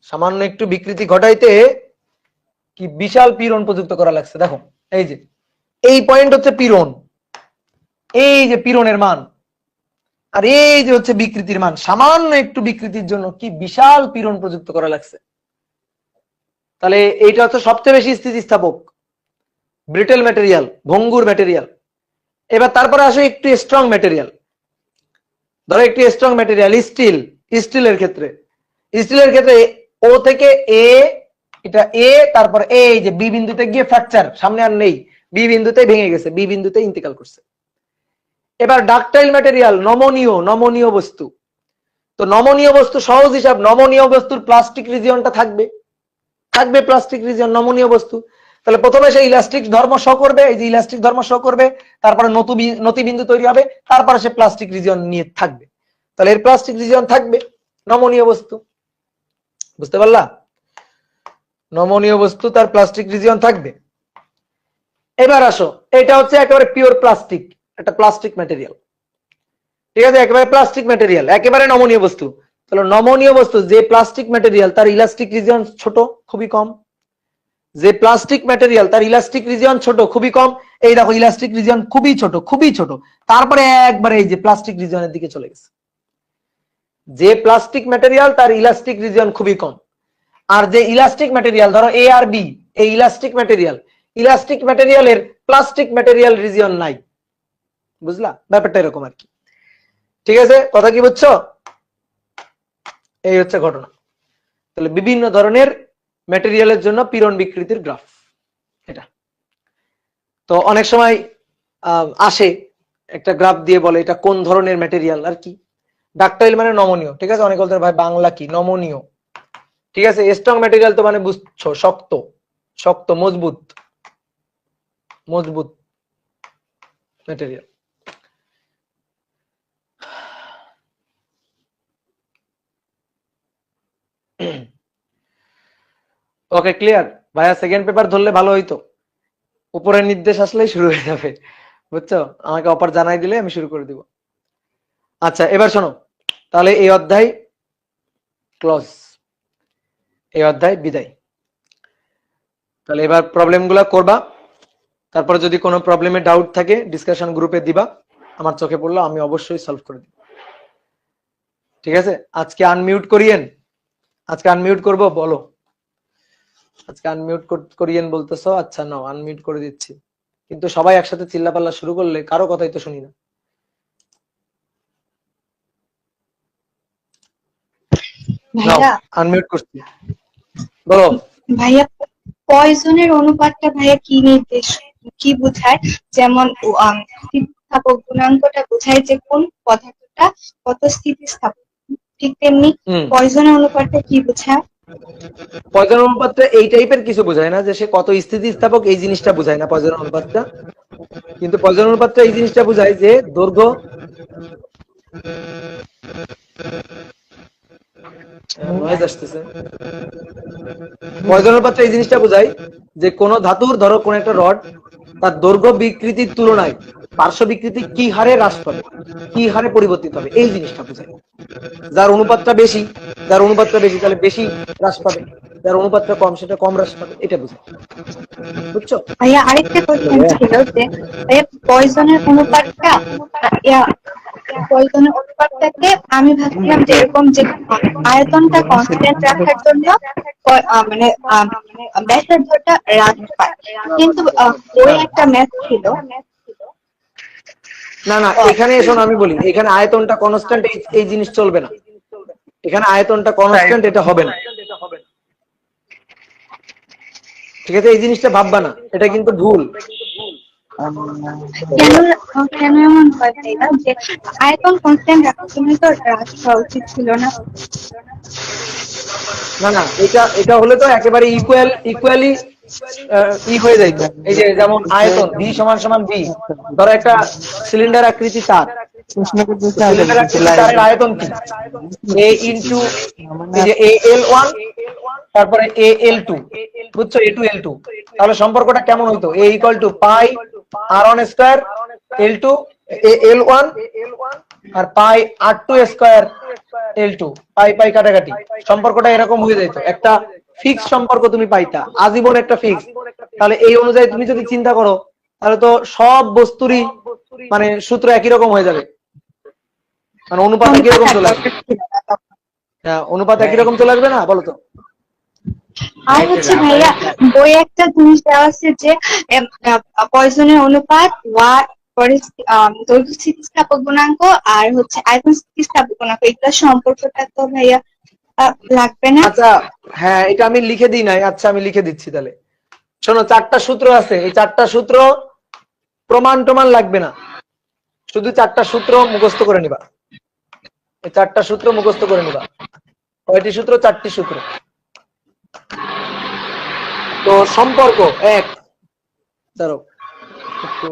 সামান্য একটু বিকৃতি ঘটাইতে কি বিশাল পীড়ন প্রযুক্ত করা লাগছে। দেখো এই যে এই পয়েন্ট হচ্ছে পীড়ন, এই যে পীড়নের মান, আর এই যে হচ্ছে বিকৃতির মান। সামান্য একটু বিকৃতির জন্য কি বিশাল পীড়ন প্রযুক্ত করা লাগছে। তাহলে এইটা হচ্ছে সবচেয়ে বেশি স্থিতিস্থাপক, ব্রিটেল ম্যাটেরিয়াল, ভঙ্গুর ম্যাটেরিয়াল। এবার তারপরে আসে একটু স্ট্রং ম্যাটেরিয়াল। ধরো একটু স্ট্রং ম্যাটেরিয়াল স্টিল, স্টিলের ক্ষেত্রে ও থেকে এ, এটা এ, তারপর এই যে বি বিন্দুতে গিয়ে ফ্র্যাকচার, সামনে আর নেই, বি বিন্দুতে ভেঙে গেছে, বি বিন্দুতে ইন্তেকাল করছে। এবার ডাকটাইল ম্যাটেরিয়াল, নমনীয় বস্তু। তো নমনীয় বস্তু সহজ হিসাব, নমনীয় বস্তুর প্লাস্টিক রিজিয়নটা থাকবে প্লাস্টিক রিজিয়ন, নমনীয় বস্তু। তাহলে প্রথমে সে ইলাস্টিক ধর্ম শো করবে, এই যে ইলাস্টিক ধর্ম শো করবে, তারপরে নতি বিন্দু তৈরি হবে, তারপরে সে প্লাস্টিক রিজিয়ন নিয়ে থাকবে। তাহলে এর প্লাস্টিক রিজিয়ন থাকবে, নমনীয় বস্তু। বুঝতে পারলা? নমনীয় বস্তু তার প্লাস্টিক রিজিয়ন থাকবে। এবার আসো, এটা হচ্ছে একেবারে পিওর প্লাস্টিক, একটা প্লাস্টিক ম্যাটেরিয়াল, ঠিক আছে, একেবারে প্লাস্টিক ম্যাটেরিয়াল, একেবারে নমনীয় বস্তু। তাহলে নমনীয় বস্তু যে প্লাস্টিক ম্যাটেরিয়াল তার ইলাস্টিক রিজিয়ন ছোট, খুবই কম। যে প্লাস্টিক ম্যাটেরিয়াল তার ইলাস্টিক রিজিয়ন ছোট, খুবই কম। এই দেখো ইলাস্টিক রিজিয়ন খুবই ছোট, তারপরে একবারে এই যে প্লাস্টিক রিজিয়নের দিকে চলে গেছে। যে প্লাস্টিক ম্যাটেরিয়াল তার ইলাস্টিক রিজিয়ন খুবই কম, আর যে ইলাস্টিক ম্যাটেরিয়াল ধরো এ আর বি, এই ইলাস্টিক ম্যাটেরিয়ালের প্লাস্টিক ম্যাটেরিয়াল রিজিয়ন নাই। বুঝলা ব্যাপারটা এরকম আর কি, ঠিক আছে, কথা কি বুঝছো? এই হচ্ছে ঘটনা। তাহলে বিভিন্ন ধরনের ম্যাটেরিয়ালের জন্য পীড়ন বিকৃতির গ্রাফ এটা। তো অনেক সময় আসে একটা গ্রাফ দিয়ে বলে এটা কোন ধরনের ম্যাটেরিয়াল আর কি। ডাকটাইল মানে নমনীয়, ঠিক আছে, অনেক বলতে ভাই বাংলা কি নমনীয়, ঠিক আছে। স্ট্রং ম্যাটেরিয়াল তো মানে বুঝছো শক্ত মজবুত ম্যাটেরিয়াল। ওকে ক্লিয়ার ভাইয়া? সেকেন্ড পেপার ধরলে ভালো হইতো, উপরের নির্দেশ আসলেই শুরু হয়ে যাবে, বুঝছো? আমাকে অপার জানাই দিলে আমি শুরু করে দিব। আচ্ছা এবার শোনো, তাহলে এই অধ্যায় ক্লোজ, এই অধ্যায় বিদায়। তাহলে এবার প্রবলেম গুলা করবা, তারপরে যদি কোনো প্রবলেমে ডাউট থাকে ডিসকাশন গ্রুপে দিবা, আমার চোখে পড়লো আমি অবশ্যই সলভ করে দিব, ঠিক আছে। আজকে আনমিউট করিয়েন, আজকে আনমিউট করবো বলো, আজকে আনমিউট করিয়েন বলতেছো, আচ্ছা নাও আনমিউট করে দিচ্ছি। কিন্তু সবাই একসাথে চিল্লাপাল্লা শুরু করলে কারো কথাই তো শুনি না। ভাইয়া আনমিউট করছি, বলো। ভাইয়া পয়জনের অনুপাতটা ভাইয়া কি নির্দেশ, কি বোঝায়? যেমন স্থিতিস্থাপক গুণাঙ্কটা বোঝায় যে কোন পদার্থটা কত স্থিতিস্থাপক, ঠিক তেমনি পয়জনের অনুপাতটা কি বোঝায়? পয়জন অনুপাতটা এই টাইপের কিছু বোঝায় না যে সে কত স্থিতিস্থাপক, এই জিনিসটা বোঝায় না পয়জন অনুপাতটা। কিন্তু পয়জন অনুপাতটা এই জিনিসটা বোঝায় যে দৈর্ঘ্য, নয়েজ আসতেছে, পয়জন অনুপাতটা এই জিনিসটা বোঝায় যে কোন ধাতুর, ধরো কোন একটা রড, তার দৈর্ঘ্য বিকৃতির তুলনায় পার্শ্ব বিকৃতি কি হারে হ্রাস পাবে, কি হারে পরিবর্তিত হবে, এই জিনিসটা বোঝায়। যার অনুপাতটা বেশি তাহলে বেশি হ্রাস পাবে, যার অনুপাতটা কম সেটা কম হ্রাস পাবে, এটা বোঝায়, বুঝছো? ভাইয়া আরেকটা কোশ্চেন ছিল যে ভাইয়া পয়জনের অনুপাতটাকে আমি ভাবছিলাম যে এরকম যে আয়তনটা কনস্ট্যান্ট রাখার জন্য মানে ব্যাসার্ধটা হ্রাস পায়, কিন্তু ওই একটা ম্যাথ ছিল। না এখানে শোনো আমি বলি, এখানে আয়তনটা কনস্ট্যান্ট এই জিনিস চলবে না, এখানে আয়তনটা কনস্ট্যান্ট এটা হবে না, ঠিক আছে, এই জিনিসটা ভাববা না, এটা কিন্তু ভুল। কেন এমন হয় ভাইয়া যে আয়তন কনস্ট্যান্ট রাখার জন্য তো হ্রাস হওয়া উচিত ছিল না? না এটা হলে তো একেবারে ইকুয়ালি হয়ে যাইত। এই যে যেমন আয়তন ভি সমান ভি, ধরো একটা সিলিন্ডার আকৃতি তার, সিলিন্ডার আকৃতি তারের আয়তন কি? এ ইনটু এই যে AL1 তারপরে AL2, বুঝছো, A2L2। তাহলে সম্পর্কটা কেমন হইতো? A = pi R1² L2 L1 R pi R2 square L2, পাই পাই কাটাকাটি, সম্পর্কটা এরকম হয়ে যেত, একটা ফিক্স সম্পর্ক তুমি পাইতা, আজীবন একটা ফিক্স। তাহলে এই অনুযায়ী তুমি যদি চিন্তা করো তাহলে তো সব বস্তুরই মানে সূত্র একই রকম হয়ে যাবে, মানে অনুপাত একই রকম চলে আসবে। হ্যাঁ, অনুপাত একই রকম চলে আসবে না, বলো তো? আর হচ্ছে ভাইয়া বই একটা জিনিস দেওয়া আছে যে পয়জনের অনুপাত দৈর্ঘ্য স্থিতিস্থাপক গুণাঙ্ক আর হচ্ছে আয়তন স্থিতিস্থাপক গুণাঙ্ক, এগুলো সম্পর্কটা তো ভাইয়া লাগবে না? আচ্ছা, হ্যাঁ এটা আমি লিখে দিই নাই, আচ্ছা আমি লিখে দিচ্ছি তাহলে। শোনো, 4টা সূত্র আছে, এই 4টা সূত্র প্রমাণ টমান লাগবে না, শুধু 4টা সূত্র মুখস্থ করে নিবা। এই 4টা সূত্র মুখস্থ করে নিবা। কয়টি সূত্র? 4টি সূত্র। তো সম্পর্ক এক, ধরো একটু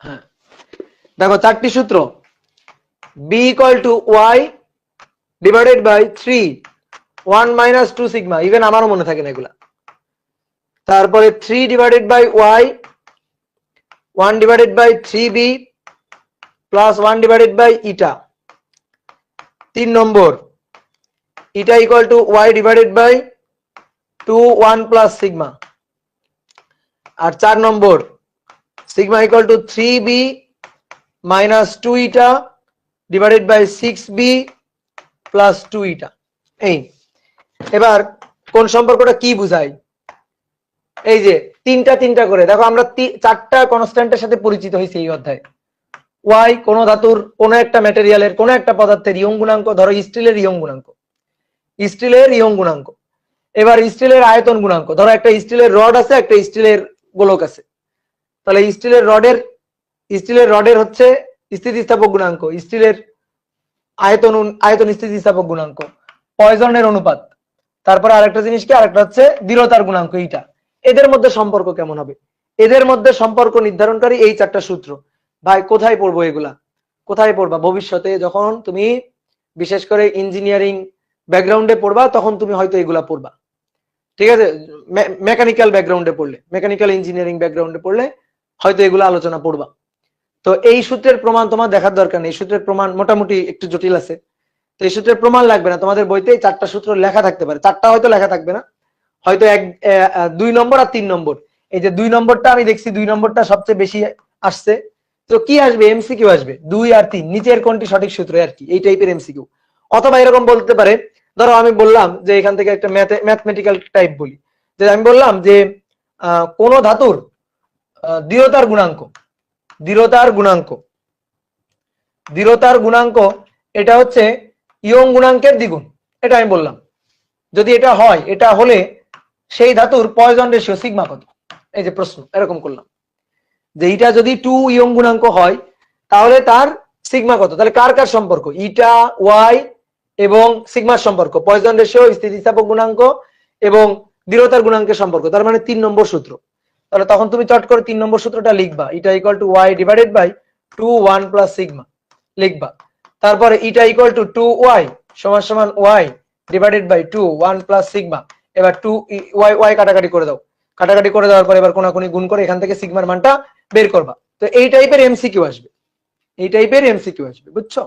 হ্যাঁ দেখো 4টি সূত্র, b equal to y divided by 3 1 minus 2 sigma, even আমারও মনে থাকে না এগুলা। তারপরে 3 divided by y 1 divided by 3b plus 1 divided by eta। 3 number eta equal to y divided by 2 1 plus sigma। R 4 number sigma equal to 3b minus 2 eta divided by 6b plus 2 eta। এই এবার কোন সম্পর্কটা কি বোঝায়? এই যে তিনটা করে দেখো, আমরা 4টা কনস্ট্যান্টের সাথে পরিচিত হয়েছি এই অধ্যায়ে। y কোন ধাতুর কোন একটা ম্যাটেরিয়ালের কোন একটা পদার্থের ইয়ং গুণাঙ্ক, ধরো স্টিলের ইয়ং গুণাঙ্ক, স্টিলের ইয়ং গুণাঙ্ক। এবার স্টিলের আয়তন গুণাঙ্ক, ধরো একটা স্টিলের রড আছে, একটা স্টিলের গোলক আছে, তাহলে স্টিলের রডের হচ্ছে স্থিতিস্থাপক গুণাঙ্ক, স্টিলের আয়তন স্থিতিস্থাপক গুণাঙ্ক, পয়জনের অনুপাত। তারপরে আরেকটা জিনিস কি, আরেকটা হচ্ছে দৃঢ়তার গুণাঙ্ক। এইটা এদের মধ্যে সম্পর্ক কেমন হবে? এদের মধ্যে সম্পর্ক নির্ধারণকারী এই 4টা সূত্র। ভাই কোথায় পড়বো এগুলা? কোথায় পড়বা ভবিষ্যতে? যখন তুমি বিশেষ করে ইঞ্জিনিয়ারিং ব্যাকগ্রাউন্ডে পড়বা তখন তুমি হয়তো এগুলা পড়বা, ঠিক আছে? মেকানিক্যাল ব্যাকগ্রাউন্ডে পড়লে, মেকানিক্যাল ইঞ্জিনিয়ারিং ব্যাকগ্রাউন্ডে পড়লে হয়তো এগুলো আলোচনা পড়বা। তো এই সূত্রের প্রমাণ তোমার দেখার দরকার নেই, এই সূত্রের প্রমাণ মোটামুটি একটু জটিল আছে, তো এই সূত্রের প্রমাণ লাগবে না। তোমাদের বইতে এই 4টা সূত্র লেখা থাকতে পারে, 4টা হয়তো লেখা থাকবে না, হয়তো 2 নম্বর আর 3 নম্বর। এই যে 2 নম্বরটা আমি দেখছি, 2 নম্বরটা সবচেয়ে বেশি আসছে। তো কি আসবে? এমসিকিউ আসবে 2 আর 3, নিচের কোনটি সঠিক সূত্র আর কি, এই টাইপের এমসিকিউ। অথবা এরকম বলতে পারে, ধরো আমি বললাম যে এখান থেকে একটা ম্যাথমেটিক্যাল টাইপ বলি, যে আমি বললাম যে কোন ধাতুর দৃঢ়তার গুণাঙ্ক, দৃঢ়তার গুণাঙ্ক এটা হচ্ছে ইয়ং গুণাঙ্কের দ্বিগুণ, এটা আমি বললাম। যদি এটা হয়, এটা হলে সেই ধাতুর পয়জন রেশিও সিগমা কত? এই যে প্রশ্ন এরকম করলাম যে এটা যদি 2 ইয়ং গুণাঙ্ক হয় তাহলে তার সিগমা কত? তাহলে কার কার সম্পর্ক? ইটা, ওয়াই এবং সিগমার সম্পর্ক, পয়জন রেশিও, স্থিতিস্থাপক গুণাঙ্ক এবং দৃঢ়তার গুণাঙ্কের সম্পর্ক, তার মানে 3 নম্বর সূত্র। তাহলে তখন তুমি চট করে 3 নম্বর সূত্রটা লিখবা, eta equal to Y divided by 2 1 plus sigma লিখবা। তারপরে ইটা ইকুয়াল টু 2 ওয়াই সমান সমান Y divided by 2 1 plus sigma. এবার 2 ওয়াই কাটাকাটি করে দাও, কাটাকাটি করে দেওয়ার পর এবার কোনাকুনি গুণ করে এখান থেকে সিগমার মানটা বের করবা। তো এই টাইপের এমসিকিউ আসবে, এই টাইপের এমসিকিউ আসবে, বুঝছো?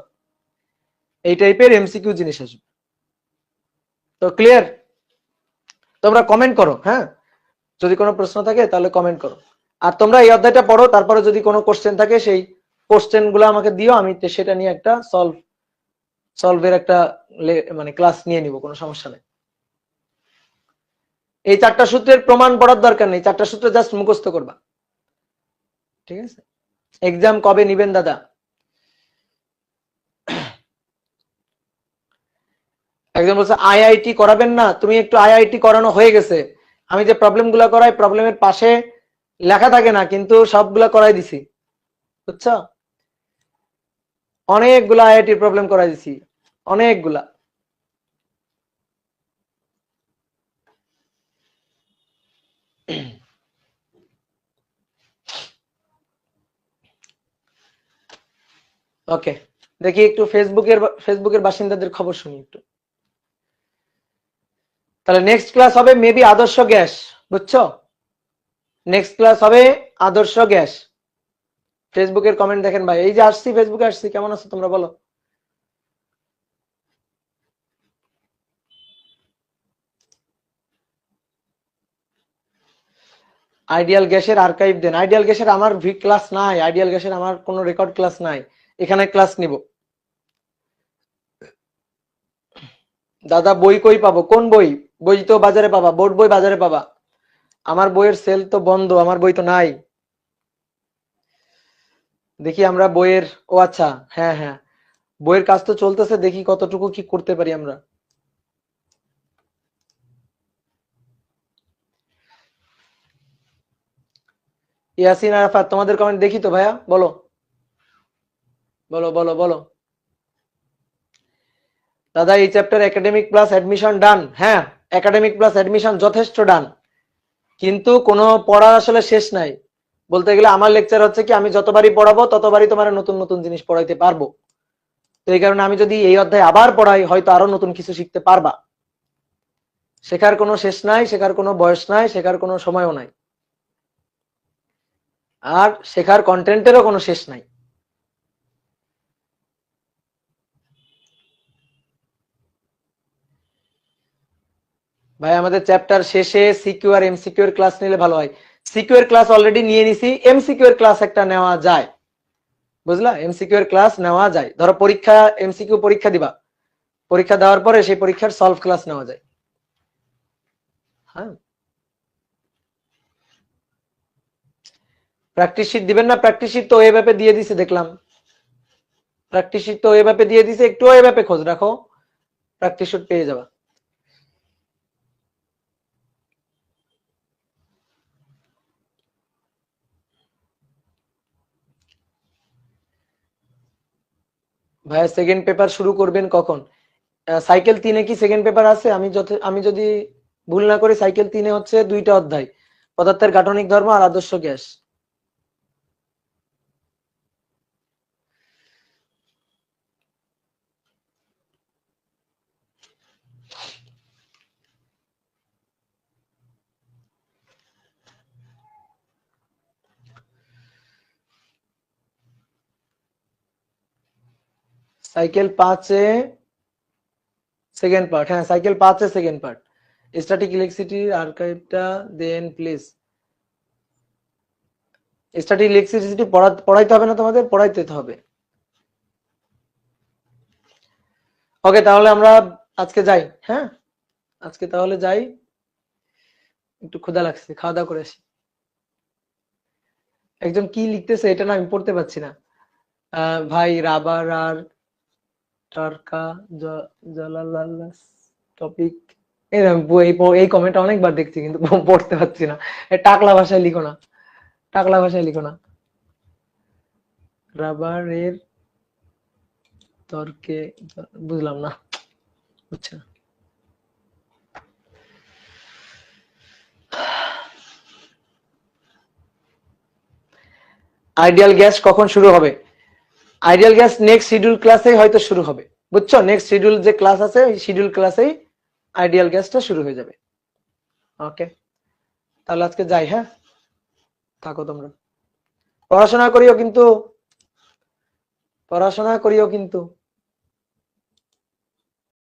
এই টাইপের এমসিকিউ জিনিস আসবে। তো ক্লিয়ার? তোমরা কমেন্ট করো, হ্যাঁ যদি কোনো প্রশ্ন থাকে তাহলে কমেন্ট করো। আর তোমরা এই অধ্যায়টা পড়ো, তারপরে যদি কোনো কোশ্চেন থাকে সেই কোশ্চেন গুলো আমাকে দিও, আমি সেটা নিয়ে একটা সলভের একটা মানে ক্লাস নিয়ে নিব, কোনো সমস্যা নেই। এই 4টা সূত্রের প্রমাণ পড়ার দরকার নেই, 4টা সূত্র জাস্ট মুখস্থ করবা, ঠিক আছে? এক্সাম কবে নিবেন দাদা? একজন বলছে আইআইটি করাবেন না, তুমি একটু আইআইটি করানো হয়ে গেছে, আমি যে প্রবলেম গুলা করাই প্রবলেমের পাশে লেখা থাকে না, কিন্তু সবগুলা করাই দিছি, বুঝছো? অনেকগুলা আইআইটির প্রবলেম করাই দিছি, অনেকগুলা। ওকে, দেখি একটু ফেসবুকের বাসিন্দাদের খবর শুনি একটু। তাহলে নেক্সট ক্লাস হবে মেবি আদর্শ গ্যাস, বুঝছো? নেক্সট ক্লাস হবে আদর্শ গ্যাস। ফেসবুকের কমেন্ট দেখেন ভাই, এই যে আসছি, ফেসবুকে আসছি, কেমন আছো তোমরা বলো? আইডিয়াল গ্যাসের আর্কাইভ দেন। আইডিয়াল গ্যাসের আমার ক্লাস নাই, আইডিয়াল গ্যাসের আমার কোনো রেকর্ড ক্লাস নাই, এখানে ক্লাস নিব। দাদা বই কই পাবো? কোন বই? বই তো বাজারে পাবা, বোর্ড বই বাজারে পাবা। আমার বইয়ের সেল তো বন্ধ, আমার বই তো নাই। দেখি আমরা বইয়ের, ও আচ্ছা, হ্যাঁ হ্যাঁ, বইয়ের কাজ তো চলতেছে, দেখি কতটুকু কি করতে পারি আমরা। ইয়াসিন আরাফাত, তোমাদের কমেন্ট দেখি তো ভাইয়া, বলো বলো বলো বলো। দাদা এই চ্যাপ্টার একাডেমিক প্লাস অ্যাডমিশন ডান। হ্যাঁ, একাডেমিক প্লাস অ্যাডমিশন যথেষ্ট ডান, কিন্তু কোনো পড়ার আসলে শেষ নাই। বলতে গেলে আমার লেকচার হচ্ছে কি, আমি যতবারই পড়াবো ততবারই তোমার নতুন নতুন জিনিস পড়াইতে পারবো। তো এই কারণে আমি যদি এই অধ্যায় আবার পড়াই, হয়তো আরো নতুন কিছু শিখতে পারবা। শেখার কোনো শেষ নাই, শেখার কোনো বয়স নাই, শেখার কোনো সময়ও নাই, আর শেখার কন্টেন্টেরও কোনো শেষ নাই। ভাই আমাদের চ্যাপ্টার শেষে সিকিউ আর এমসিকিউ এর ক্লাস নিলে ভালো হয়। সিকিউ এর ক্লাস অলরেডি নিয়ে নিছি, এমসিকিউ এর ক্লাস একটা নেওয়া যায়, বুঝলা? এমসিকিউ এর ক্লাস নেওয়া যায়, ধরো পরীক্ষা, এমসিকিউ পরীক্ষা দিবা, পরীক্ষা দেওয়ার পরে সেই পরীক্ষার সলভ ক্লাস নেওয়া যায়। হ্যাঁ, প্র্যাকটিস শিট দিবেন না? প্র্যাকটিস শিট তো ওয়েব অ্যাপে দিয়ে দিছে দেখলাম, প্র্যাকটিস শিট তো ওয়েব অ্যাপে দিয়ে দিছে, একটু ওয়েব অ্যাপে খোঁজ রাখো, প্র্যাকটিস শিট পেয়ে যাবা। ভাইয়া সেকেন্ড পেপার শুরু করবেন কখন? সাইকেল 3-এ কি সেকেন্ড পেপার আছে? আমি যদি ভুল না করি, সাইকেল 3-এ হচ্ছে 2টা অধ্যায়, পদার্থের গাঠনিক ধর্ম আর আদর্শ গ্যাস। সাইকেল 5-এ সেকেন্ড পার্ট, হ্যাঁ সাইকেল 5-এ সেকেন্ড পার্ট। স্ট্যাটিক ইলেকট্রিসিটির আর্কাইভটা দেন প্লিজ। স্ট্যাটিক ইলেকট্রিসিটি পড়াইতে হবে না তোমাদের? পড়াইতে হবে। ওকে, তাহলে আমরা আজকে যাই। হ্যাঁ, আজকে তাহলে যাই, একটু ক্ষুধা লাগছে, খাওয়া দাওয়া করে আসি। একজন কি লিখতেছে এটা না আমি পড়তে পারছি না। ভাই রাবার আর টারকা জালালাস টপিক, এই কমেন্টটা অনেকবার দেখছি কিন্তু পড়তে পারছি না। টাকলা ভাষায় লিখো না, টাকলা ভাষায় লিখো না। রাবারের তর্কে, বুঝলাম না, বুঝছে না। আইডিয়াল গ্যাস কখন শুরু হবে? আইডিয়াল গ্যাস নেক্সট শিডিউল ক্লাসে হয়তো শুরু হবে, বুঝছো? নেক্সট শিডিউল যে ক্লাস আছে, ওই শিডিউল ক্লাসেই আইডিয়াল গ্যাসটা শুরু হয়ে যাবে। ওকে, তাহলে আজকে যাই। হ্যাঁ, থাকো তোমরা, পড়াশোনা করিও কিন্তু, পড়াশোনা করিও কিন্তু।